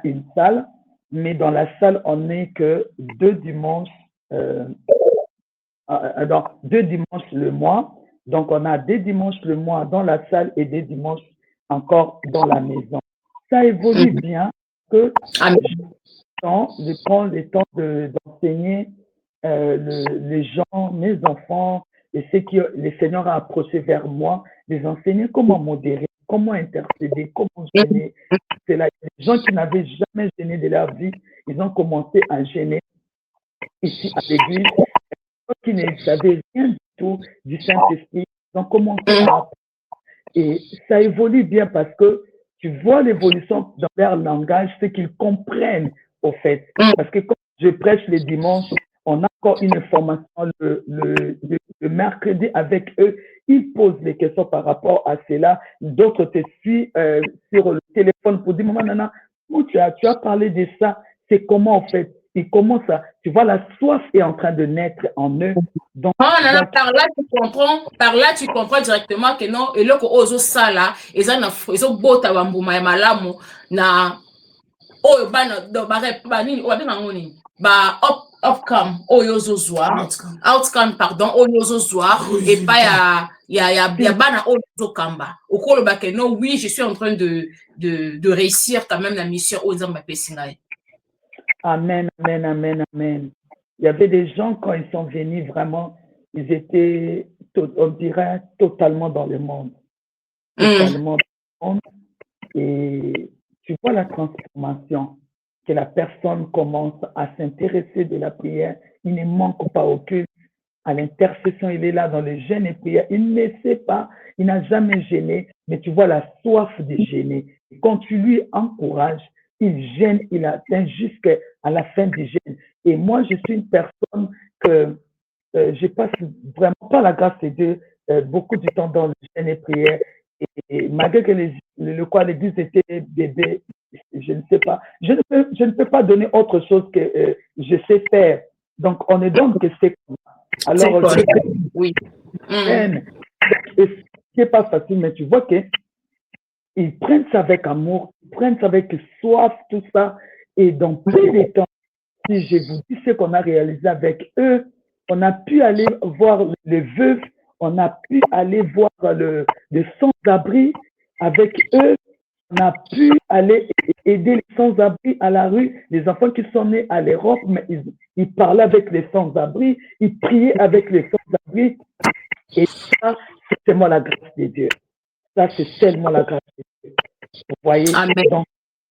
une salle, mais dans la salle, on n'est que 2 dimanches, 2 dimanches le mois. Donc, on a 2 dimanches le mois dans la salle et 2 dimanches encore dans la maison. Ça évolue bien que je prends le temps d'enseigner les gens, mes enfants, et ceux que le Seigneur a approché vers moi, les enseigner comment modérer, comment intercéder, comment gêner. C'est là, les gens qui n'avaient jamais gêné de leur vie, ils ont commencé à gêner ici à l'église. Qui ne savaient rien du tout du Saint-Esprit, ils ont commencé à apprendre. Et ça évolue bien parce que tu vois l'évolution dans leur langage, c'est qu'ils comprennent au fait. Parce que quand je prêche les dimanches, on a encore une formation le mercredi avec eux. Ils posent des questions par rapport à cela. D'autres te suivent sur le téléphone pour dire, maman, nana, tu as parlé de ça. C'est comment en fait? Ils commencent à, tu vois, la soif est en train de naître en eux. Donc, par là, tu comprends directement que non, et là, ozo sala, ils ont beau tabambouma et malamu, na, oh, outcome, outcome, pardon, et pas ya bana kamba. Au cours de non, oui, je suis en train de réussir quand même la mission aux Zambapessingaï. Amen, amen, amen, amen. Il y avait des gens, quand ils sont venus, vraiment, ils étaient, on dirait, totalement dans le monde. Totalement dans le monde. Et tu vois la transformation, que la personne commence à s'intéresser de la prière. Il ne manque pas au culte. À l'intercession, il est là dans le jeûne et prière. Il ne sait pas, il n'a jamais gêné, mais tu vois la soif de gêner. Et quand tu lui encourages, il gêne, il atteint jusqu'à la fin du jeûne. Et moi, je suis une personne que je passe vraiment pas la grâce de Dieu beaucoup du temps dans le jeûne et prière. Et malgré que l'église était bébé, je ne sais pas. Je ne peux pas donner autre chose que je sais faire. Donc, on ne donne que c'est comme ça. Alors, oui. C'est pas facile, mais tu vois qu'ils prennent ça avec amour, ils prennent ça avec soif, tout ça. Et dans peu de temps, si je vous dis ce qu'on a réalisé avec eux, on a pu aller voir les veuves, on a pu aller voir les sans-abri avec eux, on a pu aller aider les sans-abri à la rue, les enfants qui sont nés à l'Europe, mais ils parlaient avec les sans-abri, ils priaient avec les sans-abri. Et ça, c'est tellement la grâce de Dieu. Ça, c'est tellement la grâce de Dieu. Vous voyez? Amen. Donc,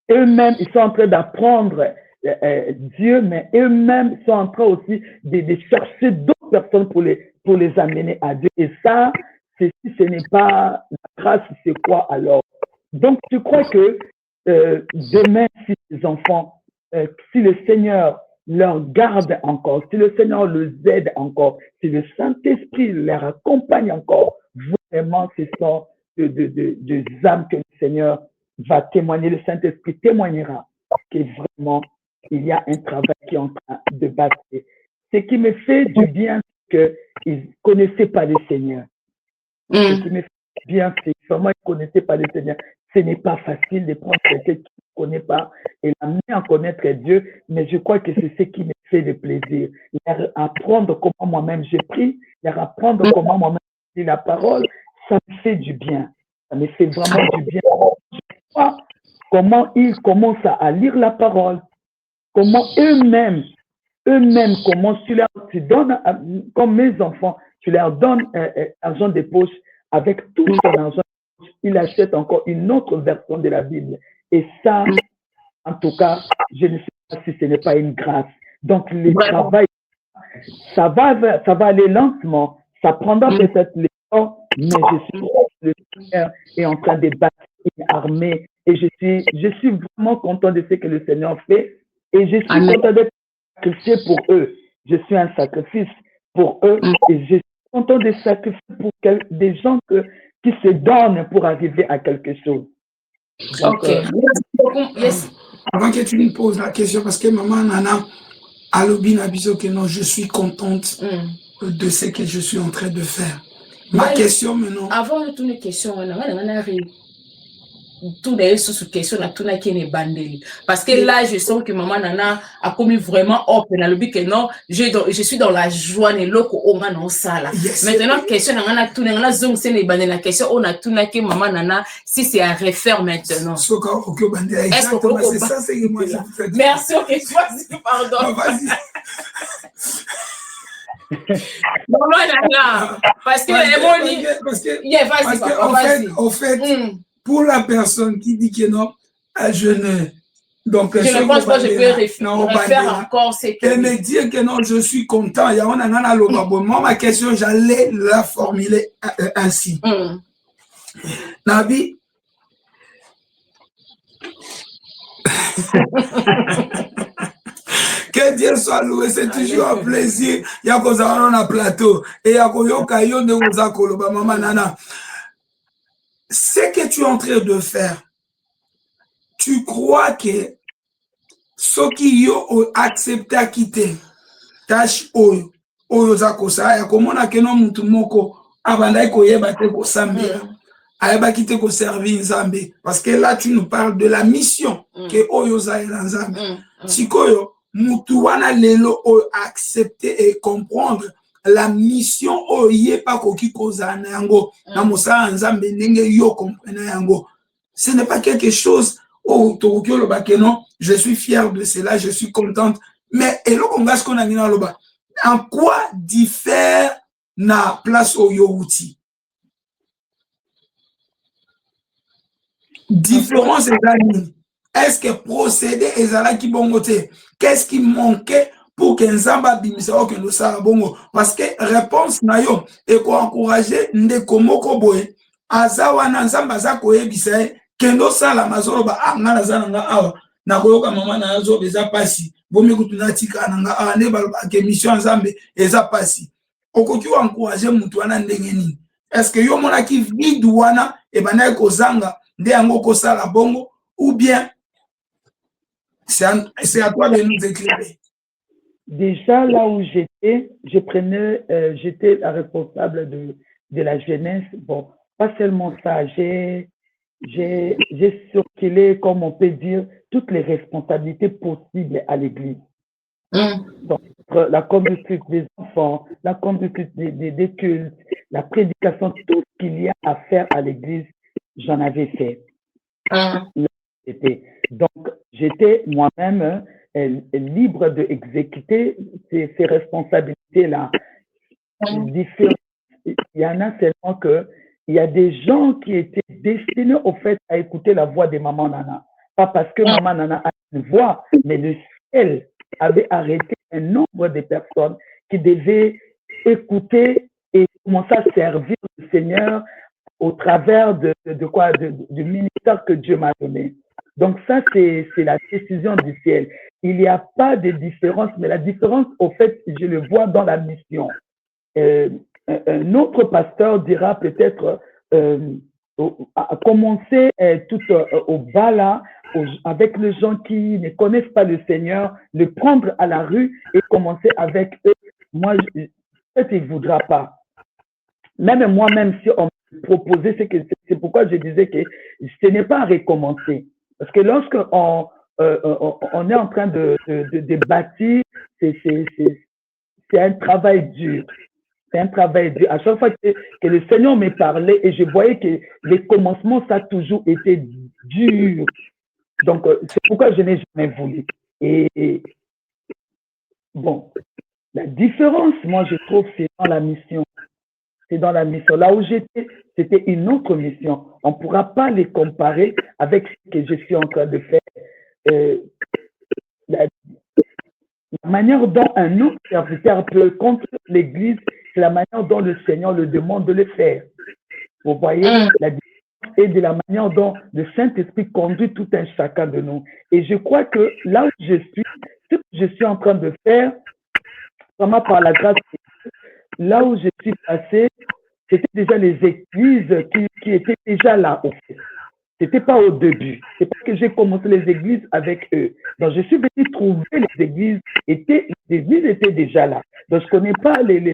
eux-mêmes, ils sont en train d'apprendre Dieu, mais eux-mêmes sont en train aussi de chercher d'autres personnes pour les amener à Dieu. Et ça, si ce n'est pas la grâce, c'est quoi alors? Donc, tu crois que demain, si les enfants, si le Seigneur leur garde encore, si le Seigneur les aide encore, si le Saint-Esprit leur accompagne encore, vraiment, ce sont des âmes que le Seigneur va témoigner, le Saint-Esprit témoignera que vraiment, il y a un travail qui est en train de passer. Ce qui me fait du bien, c'est qu'ils ne connaissaient pas le Seigneur. Ce qui me fait du bien, c'est que vraiment, ils ne connaissaient pas le Seigneur. Ce n'est pas facile de prendre quelqu'un qui ne connaît pas et l'amener à connaître Dieu, mais je crois que c'est ce qui me fait le plaisir. Leur apprendre comment moi-même je prie, leur apprendre comment moi-même je lis la parole, ça me fait du bien. Ça me fait vraiment du bien. Je vois comment ils commencent à lire la parole, comment eux-mêmes, comment tu donnes, comme mes enfants, tu leur donnes argent de poche, avec tout son argent de poche, ils achètent encore une autre version de la Bible. Et ça, en tout cas, je ne sais pas si ce n'est pas une grâce. Donc, le travail, ça va aller lentement, ça prendra peut-être le temps, mais je suis le Seigneur est en train de bâtir une armée et je suis vraiment content de ce que le Seigneur fait et je suis content d'être sacrifié pour eux. Je suis un sacrifice pour eux et je suis content de sacrifier pour des gens qui se donnent pour arriver à quelque chose. Donc, Avant que tu me poses la question, parce que maman Nana, Alobina Biso, que non, je suis contente de ce que je suis en train de faire. Ma question maintenant. Avant de tourner question, tout d'ailleurs sous question na tout qui est bandé parce que là je sens que maman Nana a commis vraiment open à l'objet que non je suis dans la joie et loko on a non ça là maintenant question na tout na zone c'est les bandé la question on a tout que maman Nana si c'est à refaire maintenant est-ce que c'est ça c'est que moi je fais merci ok vas-y pardon vas-y non Nana parce que en fait pour la personne qui dit que non, je ne... Donc, je ne pense pas que je peux refaire encore ce que... Et me dire que non, je suis content. Moi, ma question, j'allais la formuler ainsi. Nabi, que Dieu soit loué, c'est toujours un plaisir. Il y a qu'on a un plateau. Et il y a qu'on a un maman Nana. Ce que tu es en train de faire, tu crois que ceux qui ont accepté à quitter tâche oyo za kosa comment na keno mutu moko abandai koyeba te ko sambira ayeba kite ko servir Nzambe parce que là tu nous parles de la mission que oyo za Nzambe sikoyo mutu wana lelo o accepter et comprendre la mission oye pa koki kozana yango na mosala Nzambe ndenge yo comprendre yango ce n'est pas quelque chose oh tokoki loba que non je suis fier de cela je suis contente mais eloko ngasko qu'on a ngina loba en quoi diffère na place oyo outil différence est-ce que procéder ezala ki bongote qu'est-ce qui manquait pour que Nzamba bimisa o que nous sala bongo parce que réponse na yo et ko encourager ndeko moko boye azawa na Nzamba za ko yebisa kendo sala mazolo ba ngala za nga awa na koyoka mama na zo beza pasi bomi kutuna tika na nga ne ba ke mission Nzambe eza pasi okoki wa encourager mutu wana ndenge nini est-ce que yo mona ki vide wana e bana ko zanga nde yango ko sala bongo ou bien c'est à toi de nous éclairer. Déjà, là où j'étais, j'étais la responsable de la jeunesse. Bon, pas seulement ça, j'ai circulé, comme on peut dire, toutes les responsabilités possibles à l'église. Donc, la conduite des enfants, la conduite des cultes, la prédication, tout ce qu'il y a à faire à l'église, j'en avais fait. Donc, j'étais moi-même libre d'exécuter ces responsabilités-là. Il y en a seulement que il y a des gens qui étaient destinés au fait à écouter la voix de Maman Nana. Pas parce que Maman Nana a une voix, mais le ciel avait arrêté un nombre de personnes qui devaient écouter et commencer à servir le Seigneur au travers du ministère que Dieu m'a donné. Donc ça, c'est la décision du ciel. Il n'y a pas de différence, mais la différence, au fait, je le vois dans la mission. Un autre pasteur dira peut-être à commencer tout au bas là, avec les gens qui ne connaissent pas le Seigneur, le prendre à la rue et commencer avec eux. Moi, peut-être il ne voudra pas. Même moi-même, si on me proposait, c'est pourquoi je disais que ce n'est pas à recommencer. Parce que lorsque on est en train de bâtir, c'est un travail dur. C'est un travail dur. À chaque fois que le Seigneur me parlait et je voyais que les commencements, ça a toujours été dur. Donc, c'est pourquoi je n'ai jamais voulu. Et bon, la différence, moi, je trouve, c'est dans la mission. C'est dans la mission. Là où j'étais, c'était une autre mission. On ne pourra pas les comparer avec ce que je suis en train de faire. La manière dont un autre serviteur peut contre l'Église, c'est la manière dont le Seigneur le demande de le faire. Vous voyez la différence est de la manière dont le Saint-Esprit conduit tout un chacun de nous. Et je crois que là où je suis, ce que je suis en train de faire, vraiment par la grâce de Dieu, là où je suis passé, c'était déjà les églises qui étaient déjà là au fait. C'était pas au début. C'est parce que j'ai commencé les églises avec eux. Donc, je suis venu trouver les églises. Les églises étaient déjà là. Donc, je connais pas les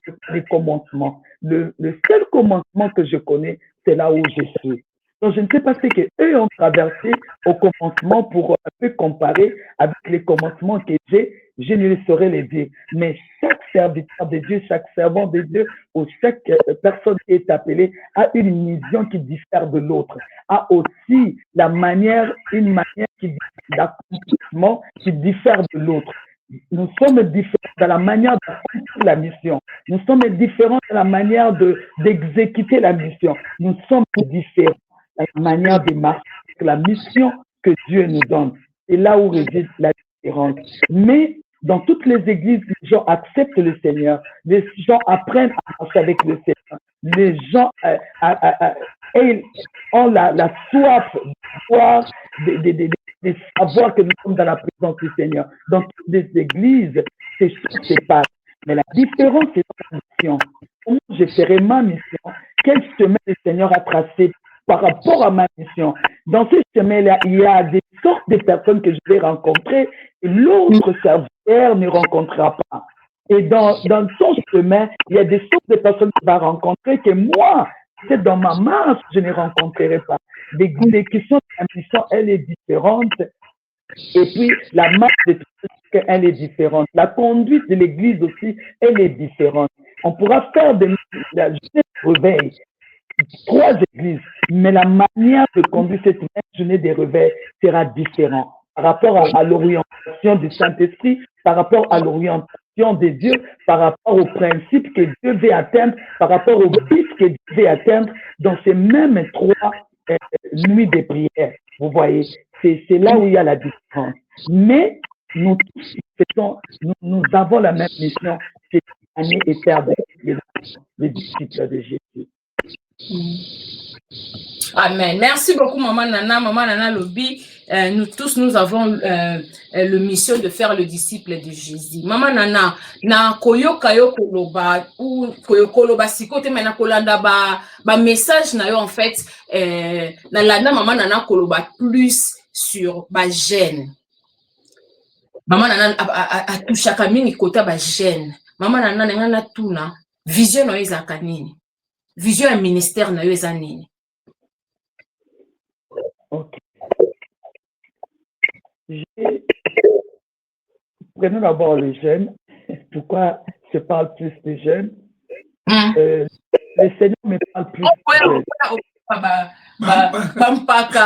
commencements. Le seul commencement que je connais, c'est là où je suis. Donc, je ne sais pas ce qu'eux ont traversé au commencement pour un peu comparer avec les commencements que j'ai. Je ne les saurais les dire. Mais chaque serviteur de Dieu, chaque servant de Dieu, ou chaque personne qui est appelée a une mission qui diffère de l'autre, a aussi une manière d'accomplissement qui diffère de l'autre. Nous sommes différents dans la manière d'accomplir la mission. Nous sommes différents dans la manière d'exécuter la mission. Nous sommes différents dans la manière de marcher avec la mission que Dieu nous donne. C'est là où réside la différence. Mais dans toutes les églises, les gens acceptent le Seigneur. Les gens apprennent à marcher avec le Seigneur. Les gens ont la soif de voir, de savoir que nous sommes dans la présence du Seigneur. Dans toutes les églises, ces choses se passent. Mais la différence, c'est dans la mission. Comment je ferai ma mission? Quel chemin le Seigneur a tracé par rapport à ma mission? Dans ce chemin-là, il y a des sortes de personnes que je vais rencontrer et l'autre serviteur ne rencontrera pas. Et dans son chemin, il y a des sortes de personnes qu'il va rencontrer que moi, c'est dans ma marche, je ne rencontrerai pas. L'exécution de la mission, elle est différente. Et puis, la marche de tout ce elle est différente. La conduite de l'Église aussi, elle est différente. On pourra faire la journée de réveil, 3 églises, mais la manière de conduire cette même journée des réveils sera différente par rapport à l'orientation du Saint-Esprit, par rapport à l'orientation de Dieu, par rapport aux principes que Dieu veut atteindre, par rapport aux buts que Dieu veut atteindre dans ces mêmes 3 nuits de prière. Vous voyez, c'est là où il y a la différence. Mais nous avons la même mission, c'est gagner et faire les disciples de Jésus. Amen. Merci beaucoup, Maman Nana. Maman Nana Lobi, nous tous, nous avons le mission de faire le disciple de Jésus. Maman Nana, na koyo kayo koloba ou koyo koloba sikote mena kolanda ba message na yo en fait na landa Maman Nana koloba plus sur ba jeune. Maman Nana a touchaka mingi kota ba jeune. Maman Nana ngana tuna vision na ezaka nini? Vision ya ministère na yo eza nini? Ok. Prenons d'abord les jeunes. Pourquoi je parle plus des jeunes? Le Seigneur me parle plus des jeunes. Le Seigneur me parle plus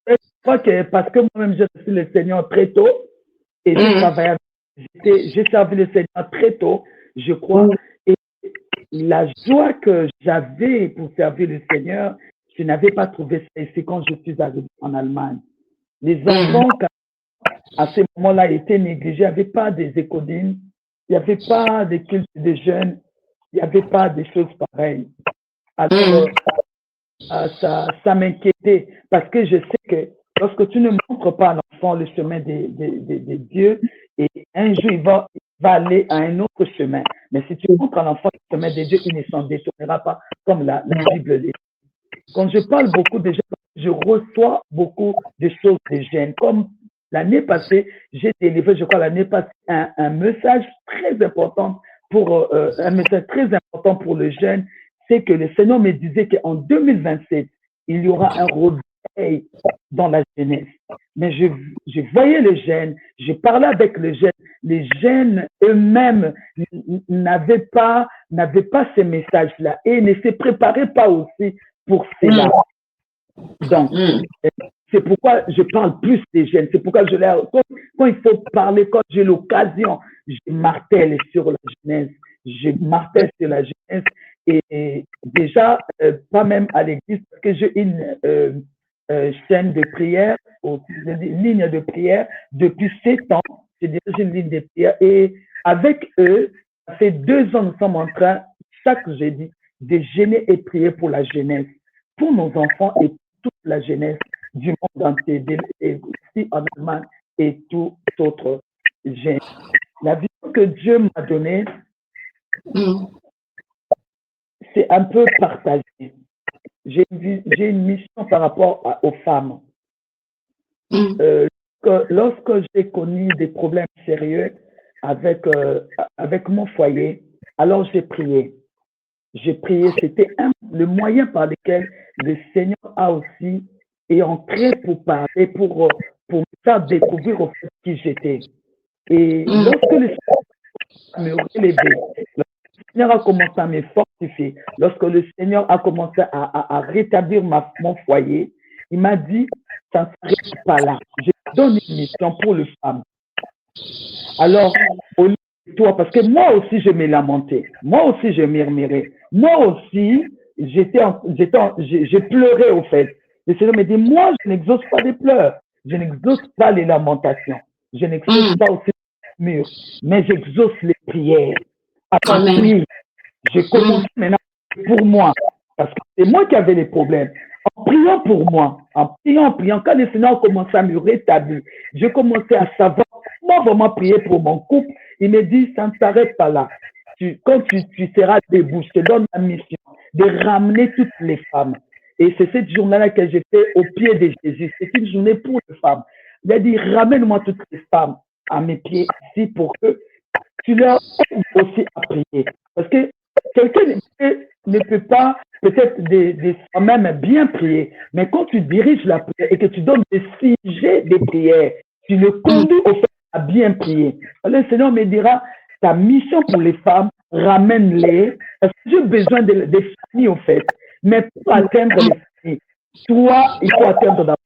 des jeunes parce que moi-même, j'ai reçu le Seigneur très tôt et j'ai servi le Seigneur très tôt, je crois. Et la joie que j'avais pour servir le Seigneur, je n'avais pas trouvé ça ici quand je suis arrivé en Allemagne. Les enfants, à ce moment-là, étaient négligés. Il n'y avait pas des écodines, il n'y avait pas de culte de jeunes, il n'y avait pas des choses pareilles. Alors, ça m'inquiétait parce que je sais que lorsque tu ne montres pas à l'enfant le chemin de Dieu, et un jour, il va aller à un autre chemin. Mais si tu montres à l'enfant le chemin de Dieu, il ne s'en détournera pas, comme la Bible dit. quand je parle beaucoup de jeunes, je reçois beaucoup de choses des jeunes. Comme l'année passée, j'ai délivré, je crois, l'année passée, un message très important un message très important pour le jeune, c'est que le Seigneur me disait qu'en 2027, il y aura un réveil dans la jeunesse. Mais je voyais les jeunes, je parlais avec les jeunes eux-mêmes n'avaient pas ces messages-là et ne se préparaient pas aussi pour cela. Donc, c'est pourquoi je parle plus des jeunes. C'est pourquoi quand il faut parler, quand j'ai l'occasion, je martèle sur la jeunesse. Je martèle sur la jeunesse. Et déjà, pas même à l'église, parce que j'ai une chaîne de prière, une ligne de prière. Depuis 7 ans, je dirige une ligne de prière. Et avec eux, ça fait 2 ans, nous sommes en train, chaque jeudi, de jeûner et prier pour la jeunesse, pour nos enfants et toute la jeunesse du monde entier, et aussi en Allemagne et tout autre jeunes. La vision que Dieu m'a donnée, c'est un peu partagé. J'ai une mission par rapport aux femmes. Lorsque j'ai connu des problèmes sérieux avec mon foyer, alors j'ai prié. C'était le moyen par lequel le Seigneur a aussi est entré pour parler, pour me faire découvrir au fait qui j'étais. Et lorsque le Seigneur me relevait, le Seigneur a commencé à me fortifier, lorsque le Seigneur a commencé à rétablir mon foyer, il m'a dit, ça ne s'arrête pas là. Je te donne une mission pour les femmes. Alors, au lieu de toi, parce que moi aussi, je me lamentais. Moi aussi, je murmurais. Moi aussi, j'ai pleuré au fait. Le Seigneur me dit, moi, je n'exauce pas les pleurs. Je n'exauce pas les lamentations. Je n'exauce pas aussi les murs. Mais j'exauce les prières. Alors, oui, je commence maintenant pour moi. Parce que c'est moi qui avais les problèmes. En priant pour moi, en priant, quand le Seigneur a commencé à me rétablir, je commençais à savoir comment vraiment prier pour mon couple. Il me dit, ça ne s'arrête pas là. Quand tu seras debout, je te donne la mission de ramener toutes les femmes. Et c'est cette journée-là que j'ai fait au pied de Jésus. C'est une journée pour les femmes. Il a dit, ramène-moi toutes les femmes à mes pieds ici pour que tu leur aides aussi à prier. Parce que quelqu'un ne peut pas, peut-être des femmes bien prier, mais quand tu diriges la prière et que tu donnes des sujets de prière, tu le conduis au fait à bien prier. Alors le Seigneur me dira, ta mission pour les femmes, ramène-les, parce que j'ai besoin des familles au fait. Mais pour atteindre les familles, toi, il faut atteindre d'abord.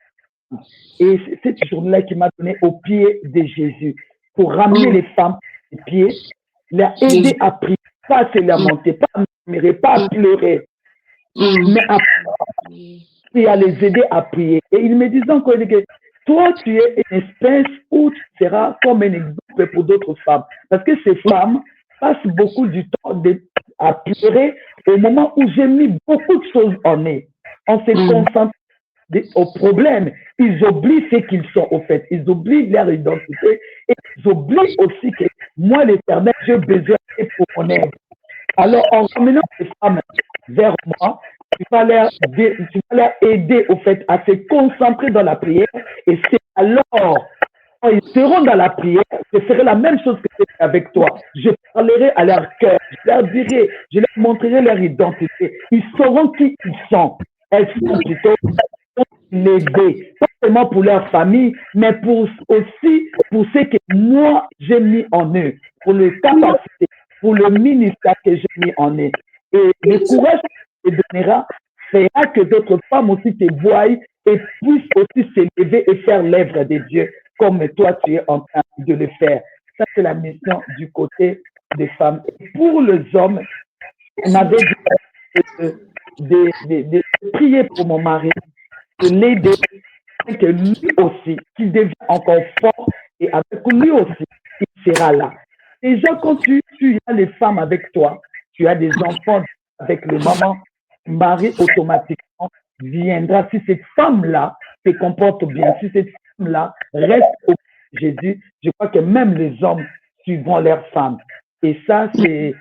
Et c'est cette journée-là qui m'a donné au pied de Jésus, pour ramener les femmes aux pieds, les aider à prier, pas à se lamenter, pas à murmurer, pas à pleurer, mais à les aider à prier. Et il me disait encore que toi, tu es une espèce où tu seras comme un exemple pour d'autres femmes. Parce que ces femmes passent beaucoup du temps à pleurer au moment où j'ai mis beaucoup de choses en eux. On se concentre au problème. Ils oublient ce qu'ils sont, au fait. Ils oublient leur identité. Et ils oublient aussi que moi, l'Éternel, j'ai besoin pour mon aide. Alors, en ramenant les femmes vers moi, tu vas leur aider, au fait, à se concentrer dans la prière. Et c'est alors, quand ils seront dans la prière, je ferai la même chose que j'ai fait avec toi. Je parlerai à leur cœur. Je leur dirai, je leur montrerai leur identité. Ils sauront qui ils sont. Elles sont plutôt l'aider, pas seulement pour leur famille, mais aussi pour ce que moi j'ai mis en eux, pour le capacité, pour le ministère que j'ai mis en eux. Et le courage que tu te donneras fera que d'autres femmes aussi te voient et puissent aussi s'élever et faire l'œuvre de Dieu comme toi tu es en train de le faire. Ça, c'est la mission du côté des femmes. Et pour les hommes, on avait de prier pour mon mari, de l'aider, que lui aussi, qu'il devient encore fort, et avec lui aussi, il sera là. Déjà, quand tu as les femmes avec toi, tu as des enfants avec le maman, le mari automatiquement viendra. Si cette femme-là se comporte bien, si cette femme-là reste au Jésus, je crois que même les hommes suivront leurs femmes. Et ça, c'est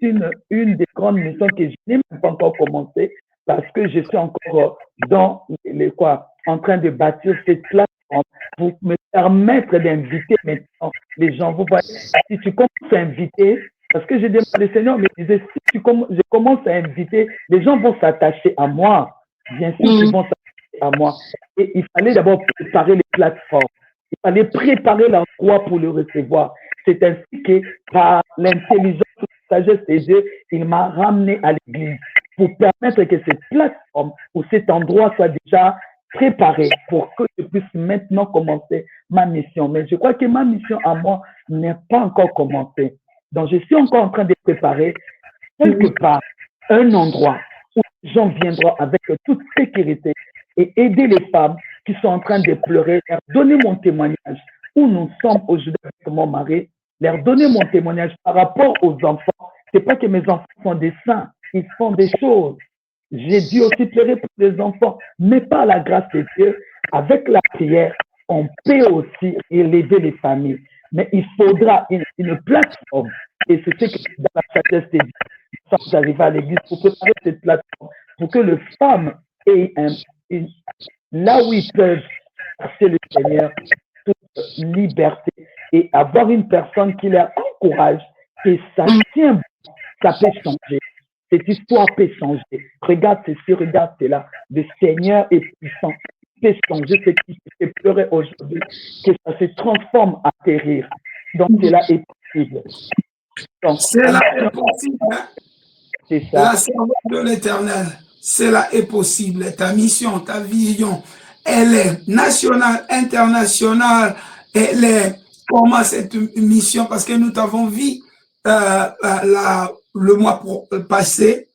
une des grandes missions que je n'ai même pas encore commencé, parce que je suis encore en train de bâtir cette plateforme pour me permettre d'inviter maintenant les gens. Vous voyez, si tu commences à inviter, parce que j'ai demandé au Seigneur, mais il disait, si je commence à inviter, les gens vont s'attacher à moi. Bien sûr, ils vont s'attacher à moi. Et il fallait d'abord préparer les plateformes. Il fallait préparer l'endroit pour le recevoir. C'est ainsi que, par l'intelligence et la sagesse de Dieu, il m'a ramené à l'église pour permettre que cette plateforme ou cet endroit soit déjà préparé pour que je puisse maintenant commencer ma mission. Mais je crois que ma mission à moi n'est pas encore commencée. Donc, je suis encore en train de préparer quelque part un endroit où les gens viendront avec toute sécurité et aider les femmes qui sont en train de pleurer, leur donner mon témoignage où nous sommes aujourd'hui avec mon mari, leur donner mon témoignage par rapport aux enfants. C'est pas que mes enfants sont des saints, ils font des choses. J'ai dû aussi pleurer pour les enfants, mais par la grâce de Dieu, avec la prière, on peut aussi aider les familles. Mais il faudra une plateforme, et c'est ce que dans la sagesse de Dieu, nous sommes arrivés à l'église pour préparer cette plateforme, pour que les femmes aient là où ils peuvent chercher le Seigneur, toute liberté, et avoir une personne qui leur encourage, et ça tient, ça peut changer. Cette histoire peut changer. Regarde ceci, regarde cela. Le Seigneur est puissant. Il peut changer ce qui fait pleurer aujourd'hui, que ça se transforme à périr. Donc, cela est possible. Donc, cela est possible. C'est ça. La servante de l'Éternel, cela est possible. Ta mission, ta vision, elle est nationale, internationale. Elle est comment cette mission, parce que nous t'avons vu le mois passé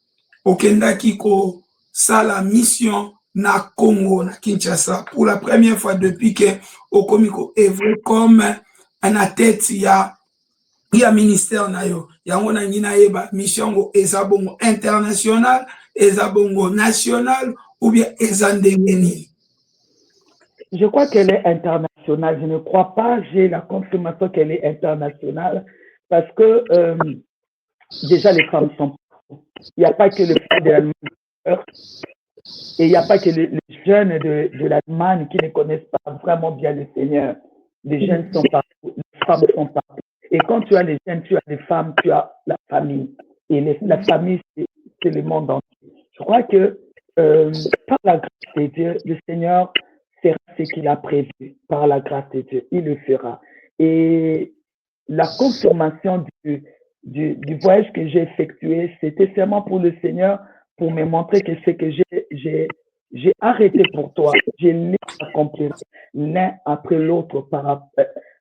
au Kenda Kiko, ça la mission na Congo, na Kinshasa, pour la première fois depuis que au Komiko est comme un tête il y a ministère na yo yango na ngina yeba mission ngo ezabongo international, ezabongo national ou bien ezandengeni. Je crois qu'elle est internationale. Je ne crois pas, j'ai la confirmation qu'elle est internationale parce que déjà les femmes sont partout. Il n'y a pas que le frère de l'Allemagne et il n'y a pas que les jeunes de l'Allemagne qui ne connaissent pas vraiment bien le Seigneur. Les jeunes sont partout, les femmes sont partout. Et quand tu as les jeunes, tu as les femmes, tu as la famille. Et la famille, c'est le monde entier. Je crois que par la grâce de Dieu, le Seigneur fera ce qu'il a prévu. Par la grâce de Dieu, il le fera. Et la confirmation du voyage que j'ai effectué, c'était seulement pour le Seigneur, pour me montrer que ce que j'ai arrêté pour toi, je l'ai accompli l'un après l'autre par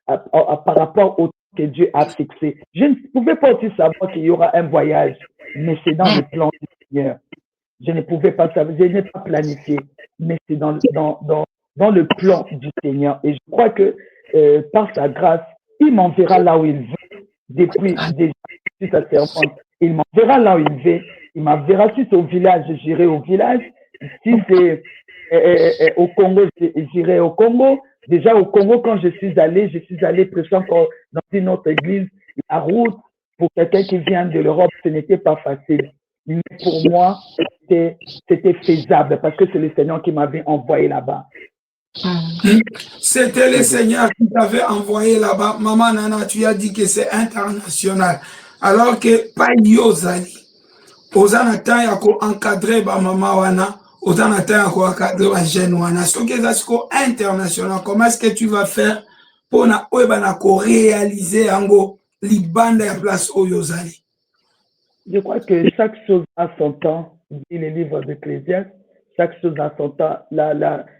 rapport au temps que Dieu a fixé. Je ne pouvais pas aussi savoir qu'il y aura un voyage, mais c'est dans le plan du Seigneur. Je ne pouvais pas savoir, je n'ai pas planifié, mais c'est dans le plan du Seigneur. Et je crois que par sa grâce, il m'enverra là où il veut. Depuis sa servante, il m'enverra là où il veut. Il m'enverra si c'est au village, j'irai au village. Si c'est au Congo, j'irai au Congo. Déjà au Congo, quand je suis allé prêcher encore dans une autre église. La route, pour quelqu'un qui vient de l'Europe, ce n'était pas facile. Mais pour moi, c'était faisable parce que c'est le Seigneur qui m'avait envoyé là-bas. C'était le Seigneur qui t'avait envoyé là-bas. Maman Nana, tu as dit que c'est international. Alors que pas Yozali. Ozanata yako encadré ba maman wana, ozanata yako encadré ba jeune wana. Ce qui est international, comment est-ce que tu vas faire pour na réaliser ango libanda ya place Oyozali? Je crois que chaque chose a son temps, dit le livre d'Ecclésiaste. Chaque chose a son temps.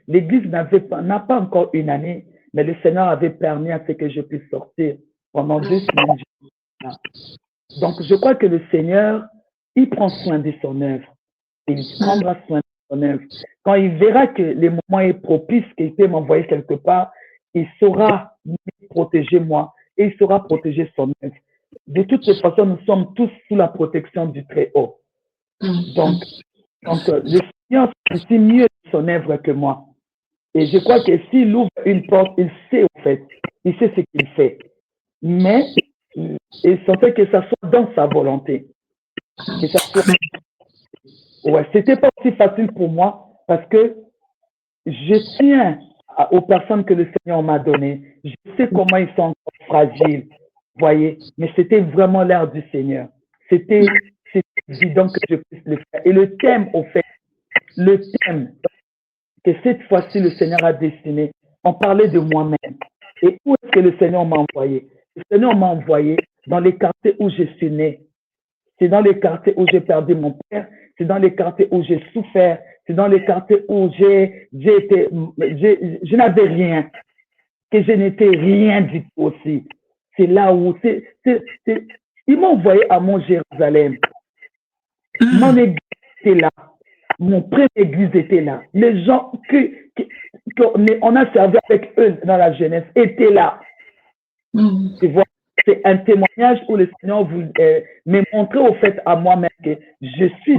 L'église n'a pas encore une année, mais le Seigneur avait permis à ce que je puisse sortir pendant 2 semaines. Donc, je crois que le Seigneur, il prend soin de son œuvre. Il prendra soin de son œuvre. Quand il verra que le moment est propice, qu'il peut m'envoyer quelque part, il saura me protéger moi et il saura protéger son œuvre. De toutes les façons, nous sommes tous sous la protection du Très-Haut. Donc, le Seigneur sait mieux son œuvre que moi. Et je crois que s'il ouvre une porte, il sait au fait. Il sait ce qu'il fait. Mais il faut que ça soit dans sa volonté. Que ça soit Ouais, c'était pas aussi facile pour moi parce que je tiens aux personnes que le Seigneur m'a données. Je sais comment ils sont encore fragiles, voyez, mais c'était vraiment l'ère du Seigneur. C'était évident que je puisse le faire. Et le thème, au fait, le thème que cette fois-ci le Seigneur a destiné, on parlait de moi-même. Et où est-ce que le Seigneur m'a envoyé? Le Seigneur m'a envoyé dans les quartiers où je suis né. C'est dans les quartiers où j'ai perdu mon père, c'est dans les quartiers où j'ai souffert, c'est dans les quartiers où je n'avais rien, que je n'étais rien du tout aussi. C'est là où, ils m'ont envoyé à mon Jérusalem. Mon église était là. Mon prêtre d'église était là. Les gens qu'on a servi avec eux dans la jeunesse étaient là. Tu vois, c'est un témoignage où le Seigneur m'a montré au fait à moi-même que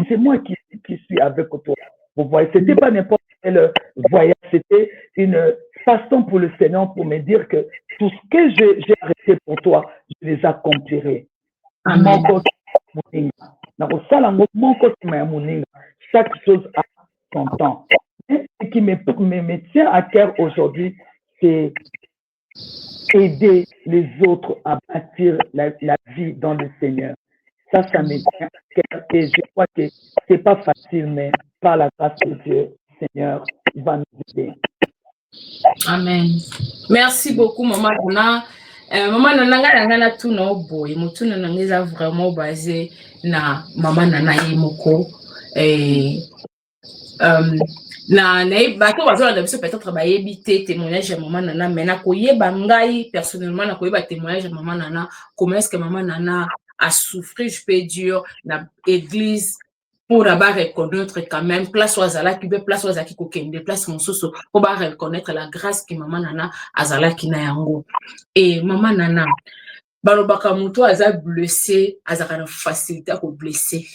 c'est moi qui suis avec toi. Vous voyez, c'était pas n'importe quel voyage, c'était une façon pour le Seigneur pour me dire que tout ce que j'ai arrêté pour toi, je les accomplirai. Amen. Chaque chose a son temps. Et ce qui me tient à cœur aujourd'hui, c'est aider les autres à bâtir la vie dans le Seigneur. Ça me tient à cœur et je crois que c'est pas facile, mais par la grâce de Dieu, le Seigneur va nous aider. Amen. Merci beaucoup, Maman Nana. Maman Nana, Nana, tout nos boy, tout Nana, vraiment basé na Maman Nana Yimoko. Na bato bazala na biso peut-être ba yebité témoignage ya Maman Nana mais na koyeba ngai personnellement na koyeba témoignage ya Maman Nana comment est-ce que Maman Nana a souffert je peux dire na église pour d'abord reconnaître quand même place wazala qui be place wazaki ko kende place mososo pour ba reconnaître la grâce que Maman Nana azala ki na yango et Maman Nana balobaka muto aza blessé azaka na facilité à ko blesser.